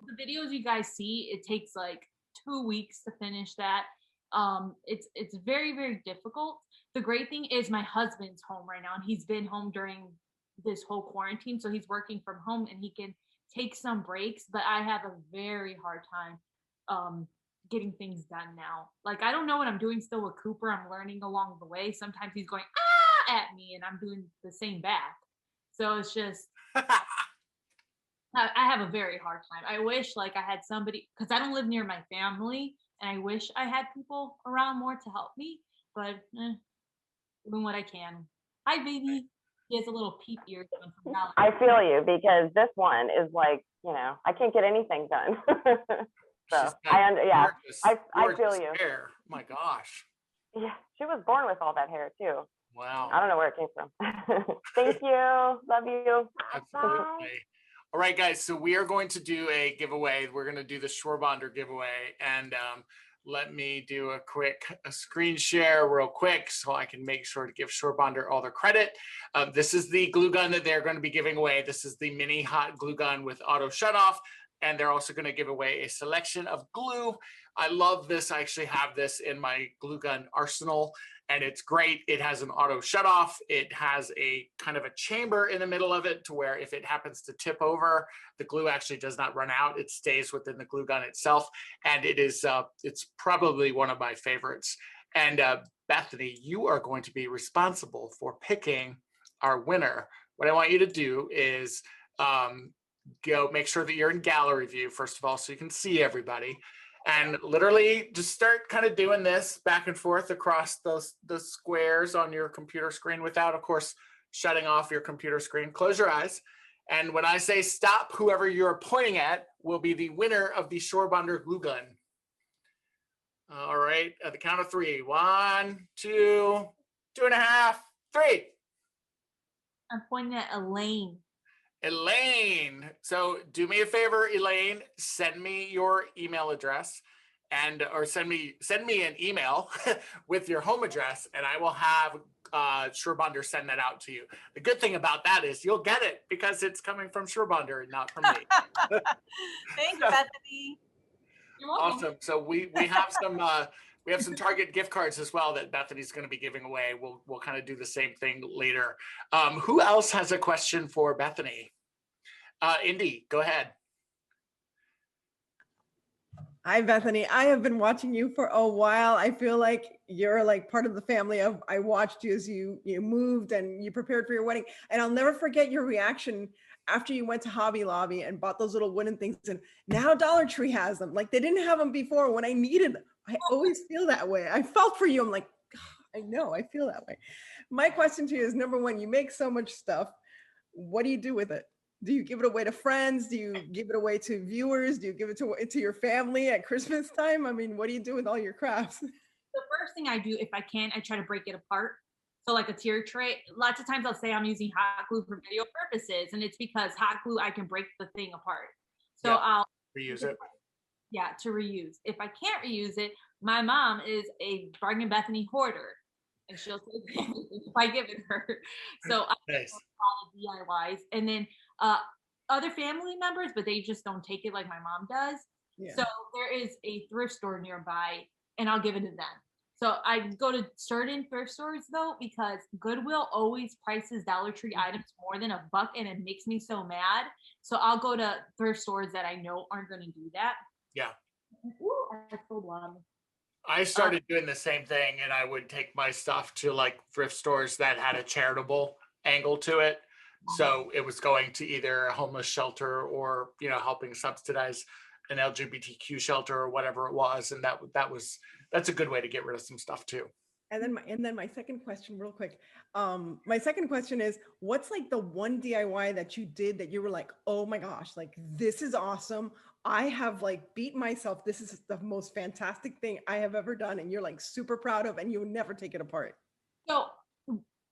The videos you guys see, it takes like 2 weeks to finish that. It's very, very difficult. The great thing is my husband's home right now, and he's been home during this whole quarantine, so he's working from home and he can take some breaks. But I have a very hard time getting things done now. Like, I don't know what I'm doing still with Cooper. I'm learning along the way. Sometimes he's going at me and I'm doing the same back. So it's just I have a very hard time. I wish like I had somebody, because I don't live near my family, and I wish I had people around more to help me, but doing what I can. Hi, baby. He has a little peep ear. I feel you, because this one is like, I can't get anything done. So I feel you. Hair. My gosh. Yeah, she was born with all that hair too. Wow. I don't know where it came from. Thank you. Love you. Absolutely. All right, guys. So we are going to do a giveaway. We're going to do the Surebonder giveaway, and let me do a screen share real quick so I can make sure to give Surebonder all their credit. This is the glue gun that they're going to be giving away. This is the mini hot glue gun with auto shut off. And they're also going to give away a selection of glue. I love this. I actually have this in my glue gun arsenal, and it's great. It has an auto shut off. It has a kind of a chamber in the middle of it to where if it happens to tip over, the glue actually does not run out. It stays within the glue gun itself. And it is, it's probably one of my favorites. And Bethany, you are going to be responsible for picking our winner. What I want you to do is, go make sure that you're in gallery view, first of all, so you can see everybody, and literally just start kind of doing this back and forth across the squares on your computer screen without, of course, shutting off your computer screen. Close your eyes. And when I say stop, whoever you're pointing at will be the winner of the Surebonder glue gun. All right, at the count of 3. 1, 2, 2.5, 3. I'm pointing at Elaine. Elaine. So do me a favor, Elaine, send me your email address or send me an email with your home address, and I will have Surebonder send that out to you. The good thing about that is you'll get it because it's coming from Surebonder and not from me. Thanks, Bethany. Awesome. So we have some Target gift cards as well that Bethany's going to be giving away. We'll kind of do the same thing later. Who else has a question for Bethany? Indy, go ahead. Hi, Bethany. I have been watching you for a while. I feel like you're like part of the family. I watched you as you moved and you prepared for your wedding. And I'll never forget your reaction after you went to Hobby Lobby and bought those little wooden things. And now Dollar Tree has them. Like, they didn't have them before when I needed them. I always feel that way. I felt for you. I'm like, I know, I feel that way. My question to you is, number one, you make so much stuff. What do you do with it? Do you give it away to friends? Do you give it away to viewers? Do you give it to your family at Christmas time? I mean, what do you do with all your crafts? The first thing I do, if I can, I try to break it apart. So like a tier tray, lots of times I'll say I'm using hot glue for video purposes, and it's because hot glue, I can break the thing apart. So yeah. Reuse it. Yeah, to reuse. If I can't reuse it, my mom is a Bargain Bethany hoarder, and she'll take anything if I give it her. So I do Nice. a lot of DIYs, and then other family members, but they just don't take it like my mom does. Yeah. So there is a thrift store nearby, and I'll give it to them. So I go to certain thrift stores though, because Goodwill always prices Dollar Tree items more than $1, and it makes me so mad. So I'll go to thrift stores that I know aren't going to do that. Yeah. Ooh, I sold one. I started doing the same thing, and I would take my stuff to like thrift stores that had a charitable angle to it. So it was going to either a homeless shelter or, you know, helping subsidize an LGBTQ shelter or whatever it was. And that's a good way to get rid of some stuff too. And then my second question, real quick. My second question is, what's like the one DIY that you did that you were like, oh my gosh, like this is awesome. I have like beat myself. This is the most fantastic thing I have ever done. And you're like super proud of, and you would never take it apart. So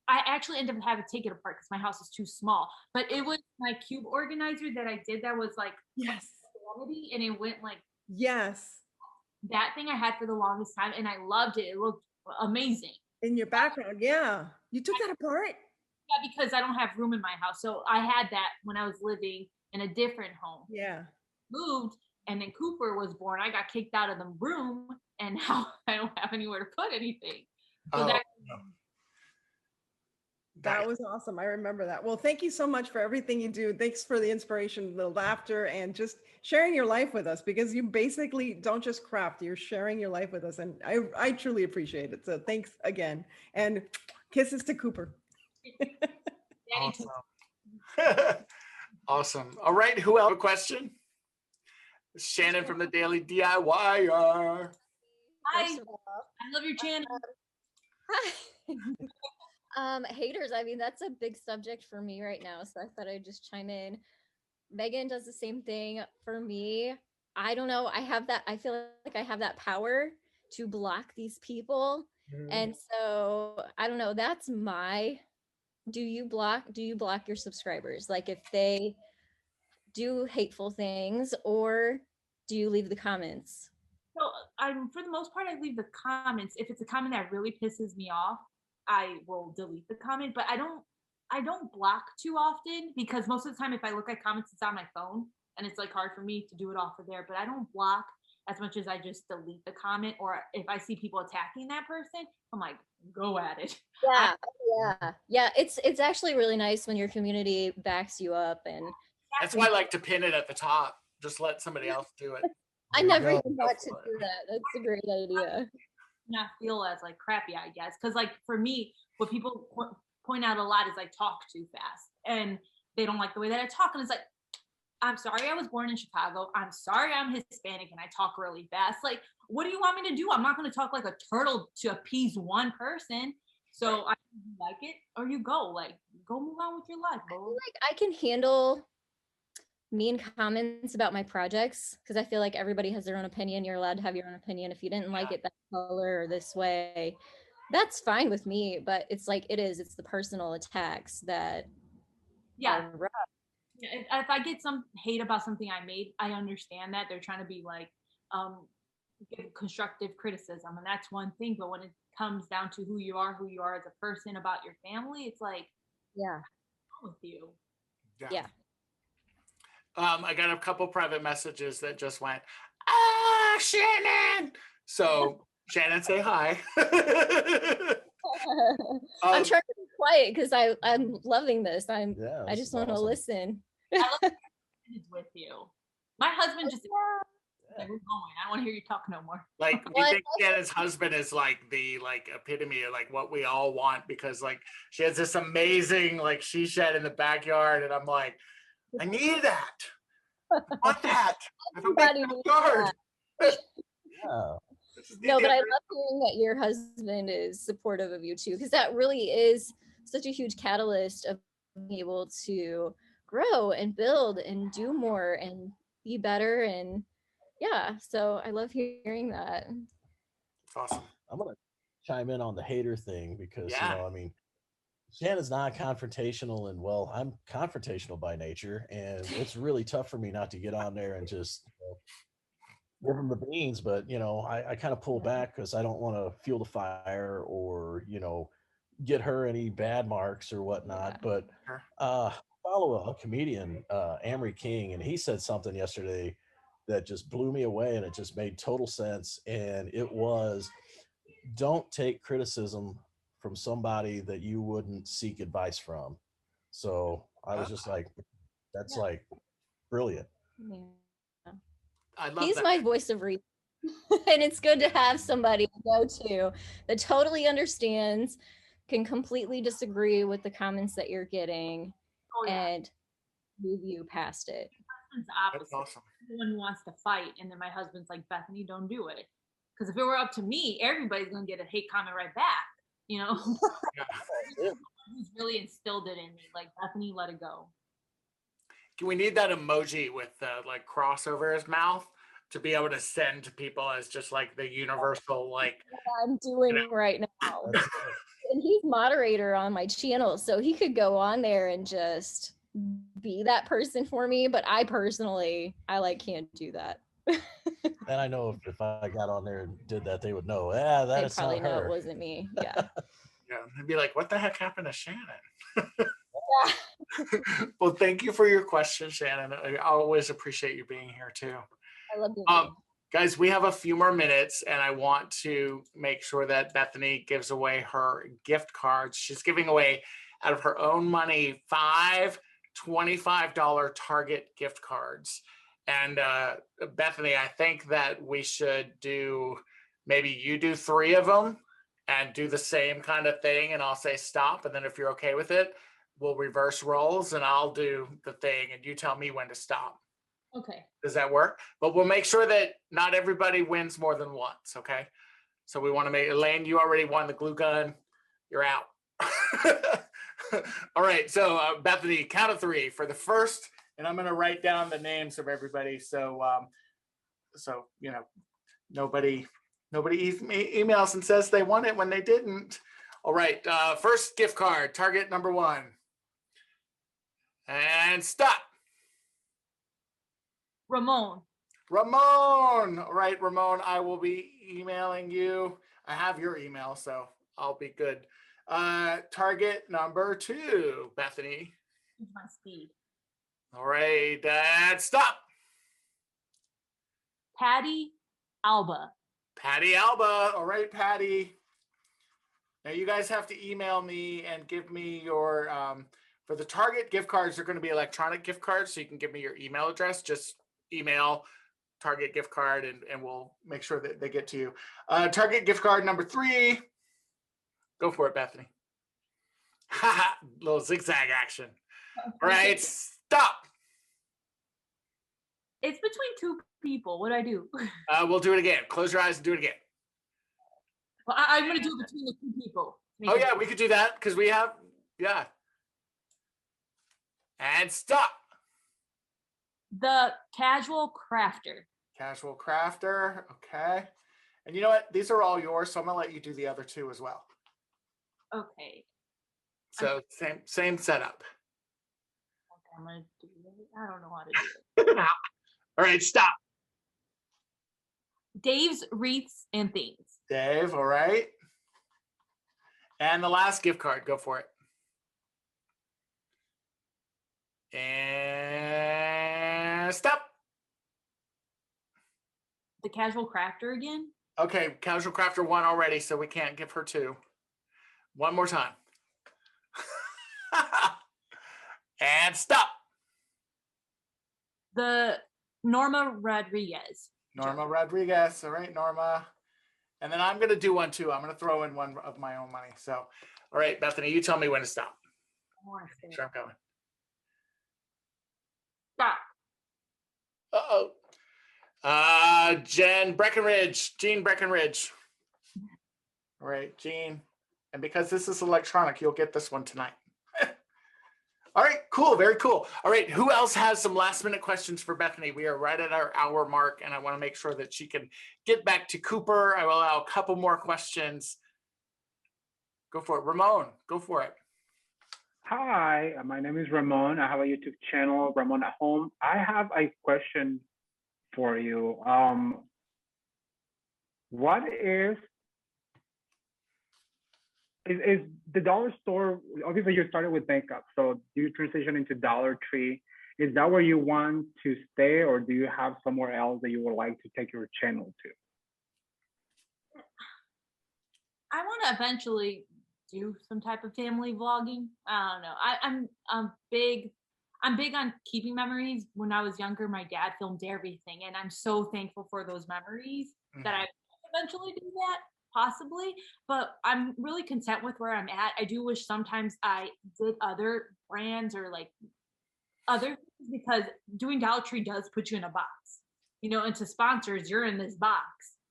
I actually ended up having to take it apart because my house is too small. But it was my cube organizer that I did that was like, yes, and it went like, yes, that thing I had for the longest time, and I loved it. It looked amazing in your background. Yeah, you took that apart. Yeah, because I don't have room in my house. So I had that when I was living in a different home. Yeah, moved, and then Cooper was born. I got kicked out of the room, and now I don't have anywhere to put anything. So that was awesome. I remember that. Well, thank you so much for everything you do. Thanks for the inspiration, the laughter, and just sharing your life with us, because you basically don't just craft, you're sharing your life with us. And I truly appreciate it. So thanks again. And kisses to Cooper. Awesome. Awesome. All right. Who else have a question? Shannon from the Daily DIYer. Hi. I love your channel. Hi. Haters, I mean, that's a big subject for me right now, so I thought I'd just chime in. Megan does the same thing for me. I don't know, I feel like I have that power to block these people. And so I don't know, that's do you block your subscribers? Like if they do hateful things, or do you leave the comments? So for the most part, I leave the comments. If it's a comment that really pisses me off, I will delete the comment, but I don't block too often, because most of the time if I look at comments, it's on my phone, and it's like hard for me to do it off of there. But I don't block as much as I just delete the comment, or if I see people attacking that person, I'm like, go at it. Yeah. It's actually really nice when your community backs you up, and that's why I like to pin it at the top. Just let somebody else do it. I never even thought to do that. That's a great idea. Not feel as like crappy, I guess, because like for me, what people point out a lot is I talk too fast, and they don't like the way that I talk, and it's like, I'm sorry I was born in Chicago, I'm sorry I'm Hispanic and I talk really fast. Like, what do you want me to do? I'm not going to talk like a turtle to appease one person. So I like it, or you go move on with your life, bro. I feel like I can handle mean comments about my projects, because I feel like everybody has their own opinion. You're allowed to have your own opinion. If you didn't like it that color or this way, that's fine with me. But it's like it's the personal attacks that are rough. If I get some hate about something I made, I understand that they're trying to be like give constructive criticism, and that's one thing. But when it comes down to who you are as a person, about your family, it's like, what's wrong with you? Yeah. I got a couple private messages that just went, Shannon. So Shannon, say hi. I'm trying to be quiet because I'm loving this. I just want to listen. I love with you. My husband just like, we're going. I don't want to hear you talk no more. Like, we think Shannon's husband is like the epitome of like what we all want, because like she has this amazing like she shed in the backyard, and I'm like, I need that. I want that. I have a big backyard. No, but I love hearing that your husband is supportive of you too, because that really is such a huge catalyst of being able to grow and build and do more and be better. And so I love hearing that. Awesome. I'm gonna chime in on the hater thing, because you know, I mean, Shannon's not confrontational, and well, I'm confrontational by nature, and it's really tough for me not to get on there and just give them the beans. But I kind of pull back because I don't want to fuel the fire or get her any bad marks or whatnot. But follow a comedian, Amory King, and he said something yesterday that just blew me away, and it just made total sense. And it was, don't take criticism from somebody that you wouldn't seek advice from. So I was just like, that's like brilliant. Yeah. I love He's that. my voice of reason. And it's good to have somebody to go to that totally understands, can completely disagree with the comments that you're getting, and move you past it. Husband's opposite. Awesome. Everyone who wants to fight, and then my husband's like, Bethany, don't do it. Because if it were up to me, everybody's gonna get a hate comment right back. He's really instilled it in me. Like, Bethany, let it go. We need that emoji with like cross over his mouth to be able to send to people as just like the universal like. I'm doing right now. And he's moderator on my channel, so he could go on there and just be that person for me. But I personally, can't do that. And I know if I got on there and did that, they would know. Yeah, that is probably not know her. it wasn't me. Yeah. Yeah, they'd be like, "What the heck happened to Shannon?" Well, thank you for your question, Shannon. I always appreciate you being here too. I love you. Guys, we have a few more minutes, and I want to make sure that Bethany gives away her gift cards. She's giving away, out of her own money, 5 $25 Target gift cards. And Bethany, I think that we should do, maybe you do 3 of them and do the same kind of thing, and I'll say stop. And then if you're okay with it, we'll reverse roles and I'll do the thing and you tell me when to stop. Okay. Does that work? But we'll make sure that not everybody wins more than once, okay? So we want to make, Elaine, you already won the glue gun. You're out. All right, so Bethany, count of 3 for the first, and I'm going to write down the names of everybody. So, nobody emails and says they won it when they didn't. All right, first gift card, Target number 1. And stop. Ramon. All right, Ramon, I will be emailing you. I have your email, so I'll be good. Target number 2, Bethany. My speed. All right, stop. Patty Alba. Patty Alba. All right, Patty. Now you guys have to email me and give me your, for the Target gift cards, they're going to be electronic gift cards, so you can give me your email address. Just email Target gift card and we'll make sure that they get to you. Target gift card number 3. Go for it, Bethany. Haha, little zigzag action. All right, stop. It's between 2 people. What do I do? We'll do it again. Close your eyes and do it again. Well, I'm going to do it between the 2 people. Oh yeah, we could do that because we have, yeah. And stop. The Casual Crafter. Casual Crafter, okay. And you know what? These are all yours, so I'm gonna let you do the other 2 as well. Okay. So same setup. Okay, I'm gonna do it. I don't know how to do it. All right, stop. Dave's Wreaths and Things. Dave, all right. And the last gift card, go for it. And stop. The Casual Crafter again? Okay, Casual Crafter won already, so we can't give her 2. One more time. And stop. The Norma Rodriguez. Norma Rodriguez. All right, Norma. And then I'm going to do one too. I'm going to throw in one of my own money. So, all right, Bethany, you tell me when to stop. Sure, I'm coming. Stop. Uh-oh. Jean Breckenridge. All right, Jean. And because this is electronic, you'll get this one tonight. All right, cool, very cool. All right, who else has some last minute questions for Bethany? We are right at our hour mark, and I want to make sure that she can get back to Cooper. I will allow a couple more questions. Go for it. Ramon, go for it. Hi, my name is Ramon. I have a YouTube channel, Ramon at Home. I have a question for you. What is the dollar store? Obviously, you started with makeup, so you transition into Dollar Tree. Is that where you want to stay, or do you have somewhere else that you would like to take your channel to? I want to eventually do some type of family vlogging. I don't know. I'm big on keeping memories. When I was younger, my dad filmed everything, and I'm so thankful for those memories that I eventually do that, possibly. But I'm really content with where I'm at. I do wish sometimes I did other brands or like other things, because doing Dollar Tree does put you in a box. You know, and to sponsors, you're in this box.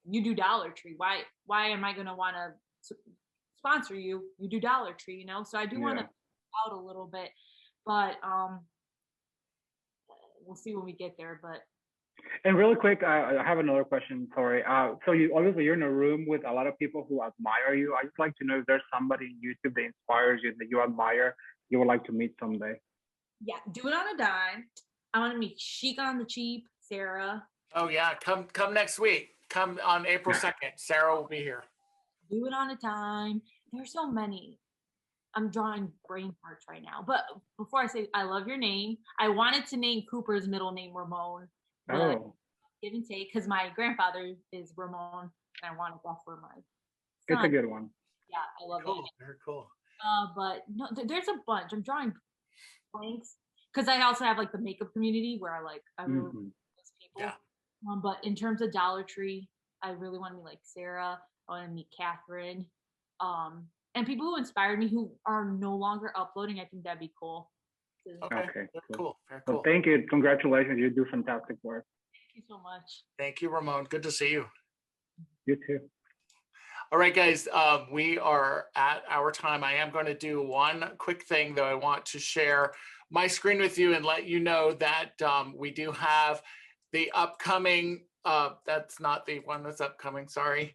You do Dollar Tree. Why am I gonna want to sponsor you? You do Dollar Tree, you know. So I do want to out a little bit, but we'll see when we get there. But and really quick, I have another question. Sorry. So you obviously you're in a room with a lot of people who admire you. I'd just like to know if there's somebody in YouTube that inspires you, that you admire, you would like to meet someday. Yeah, do it on a dime. I want to meet Chic on the Cheap, Sarah. Oh yeah, come next week. Come on April 2nd. Sarah will be here. Do it on a dime. There's so many. I'm drawing brain parts right now. But before I say I love your name, I wanted to name Cooper's middle name Ramon. But give and take, because my grandfather is Ramon, and I wanted that for my son. It's a good one. Yeah, I love it. Very cool. But no, there's a bunch. I'm drawing blanks because I also have like the makeup community where I really like those people. Yeah. But in terms of Dollar Tree, I really want to meet like Sarah. I want to meet Catherine. And people who inspired me who are no longer uploading. I think that'd be cool. Okay, cool. Very well, cool. thank you. Congratulations. You do fantastic work. Thank you so much. Thank you, Ramon. Good to see you. You too. All right, guys, we are at our time. I am going to do one quick thing, though. I want to share my screen with you and let you know that we do have the upcoming, that's not the one that's upcoming, sorry.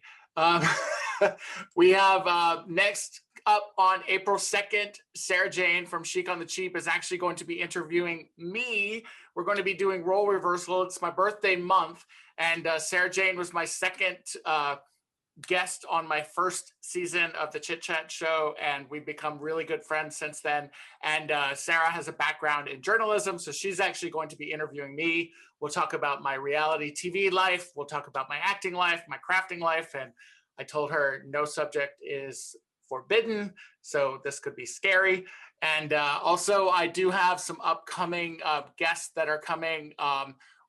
We have next up on April 2nd, Sarah Jane from Chic on the Cheap is actually going to be interviewing me. We're going to be doing role reversal. It's my birthday month, and Sarah Jane was my second guest on my first season of the ChitChat show, and we've become really good friends since then. And Sarah has a background in journalism, so she's actually going to be interviewing me. We'll talk about my reality TV life. We'll talk about my acting life, my crafting life, and I told her no subject is forbidden, so this could be scary. And also, I do have some upcoming guests that are coming.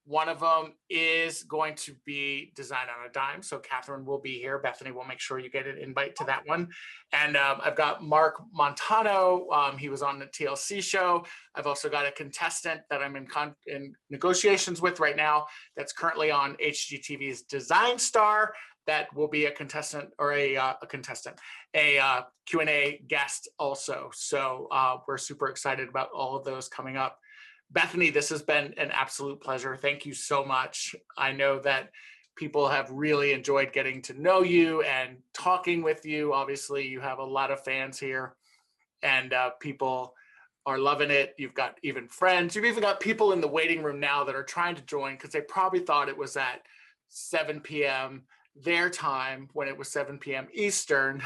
One of them is going to be Design on a Dime. So Catherine will be here. Bethany will make sure you get an invite to that one. And I've got Mark Montano. He was on the TLC show. I've also got a contestant that I'm in negotiations with right now that's currently on HGTV's Design Star. That will be a contestant or a Q&A guest also. So we're super excited about all of those coming up. Bethany, this has been an absolute pleasure. Thank you so much. I know that people have really enjoyed getting to know you and talking with you. Obviously, you have a lot of fans here, and people are loving it. You've got even friends. You've even got people in the waiting room now that are trying to join because they probably thought it was at 7 p.m. their time when it was 7 p.m. Eastern.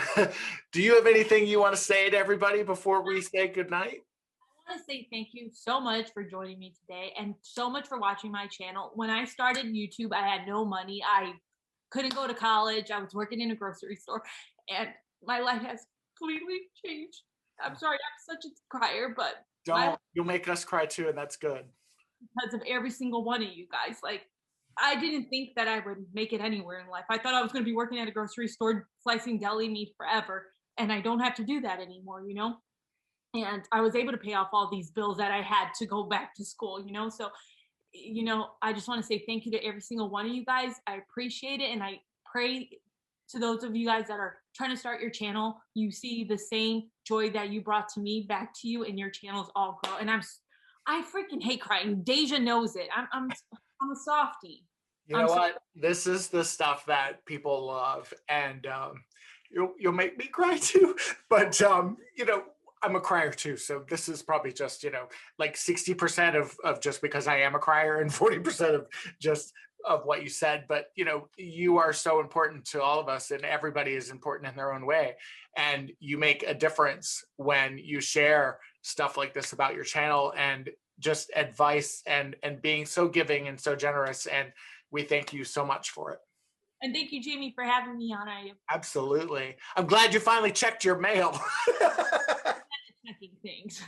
Do you have anything you want to say to everybody before we say goodnight? I want to say thank you so much for joining me today and so much for watching my channel. When I started YouTube, I had no money. I couldn't go to college. I was working in a grocery store, and my life has completely changed. I'm sorry, I'm such a crier, but you'll make us cry too, and that's good. Because of every single one of you guys. Like, I didn't think that I would make it anywhere in life. I thought I was going to be working at a grocery store slicing deli meat forever, and I don't have to do that anymore, you know? And I was able to pay off all these bills that I had to go back to school, you know? So, you know, I just want to say thank you to every single one of you guys. I appreciate it. And I pray to those of you guys that are trying to start your channel, you see the same joy that you brought to me back to you, and your channels all grow. And I freaking hate crying. Deja knows it. I'm a softie. You know what? This is the stuff that people love, and you'll make me cry too. But you know, I'm a crier too. So this is probably just, like 60% of just because I am a crier and 40% of just of what you said. But, you are so important to all of us, and everybody is important in their own way. And you make a difference when you share stuff like this about your channel and just advice and being so giving and so generous. And we thank you so much for it. And thank you, Jamie, for having me on. Absolutely. I'm glad you finally checked your mail. Checking things.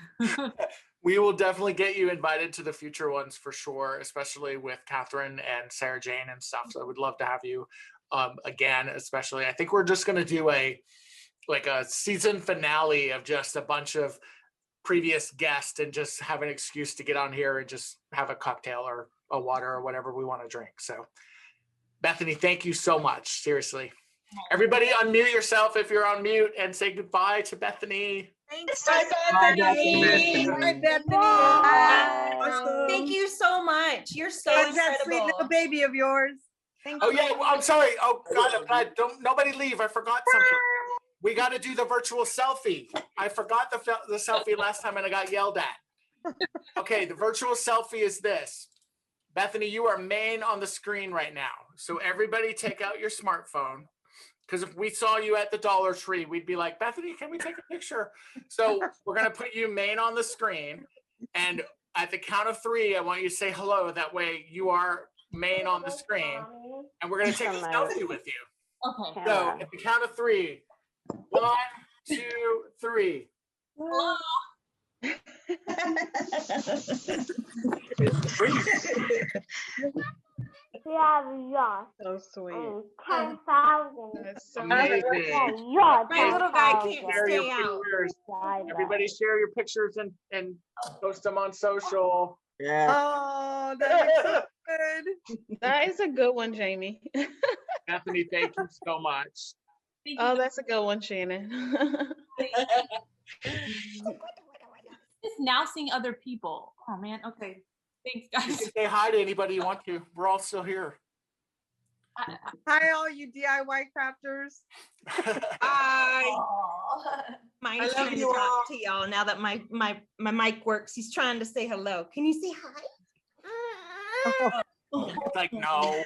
We will definitely get you invited to the future ones for sure, especially with Catherine and Sarah Jane and stuff. So I would love to have you again, especially. I think we're just going to do a season finale of just a bunch of previous guests and just have an excuse to get on here and just have a cocktail or a water or whatever we want to drink. So Bethany, thank you so much. Seriously. Everybody unmute yourself if you're on mute and say goodbye to Bethany. Thanks. Bye, Bethany. Bye, Bethany. Awesome. Thank you so much. You're so That sweet incredible. little baby of yours. Oh yeah, I'm sorry. Oh God, don't nobody leave. I forgot something. We got to do the virtual selfie. I forgot the selfie last time and I got yelled at. Okay, the virtual selfie is this. Bethany, you are main on the screen right now. So everybody take out your smartphone. Because if we saw you at the Dollar Tree, we'd be like, Bethany, can we take a picture? So we're going to put you main on the screen. And at the count of 3, I want you to say hello. That way you are main on the screen. And we're going to take a selfie with you. Okay. So at the count of 3, 1, 2, 3. Hello. So sweet. 10,000. That's so amazing. My little guy can't Share your stay out. pictures. Everybody share your pictures and post them on social. Yeah. Oh, that is so good. That is a good one, Jamie. Bethany, thank you so much. Oh, that's a good one, Shannon. Just now seeing other people. Oh man. Okay. Thanks, You guys. can say hi to anybody you want to. We're all still here. Hi, all you DIY crafters. Hi. I Mine's love trying to you talk all. to y'all now that my mic works. He's trying to say hello. Can you say hi? It's like, no.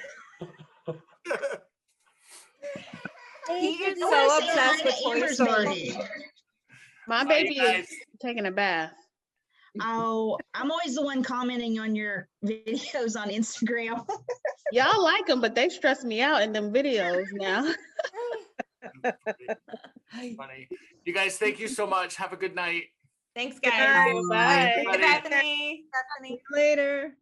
He gets I wanna so say obsessed hi with to Toy Amber's Story. baby. My Bye, baby you guys. is taking a bath. Oh, I'm always the one commenting on your videos on Instagram. Y'all like them, but they stress me out in them videos now. Funny. You guys, thank you so much. Have a good night. Thanks, Good guys. night. Bye. Bye. Bethany. Later.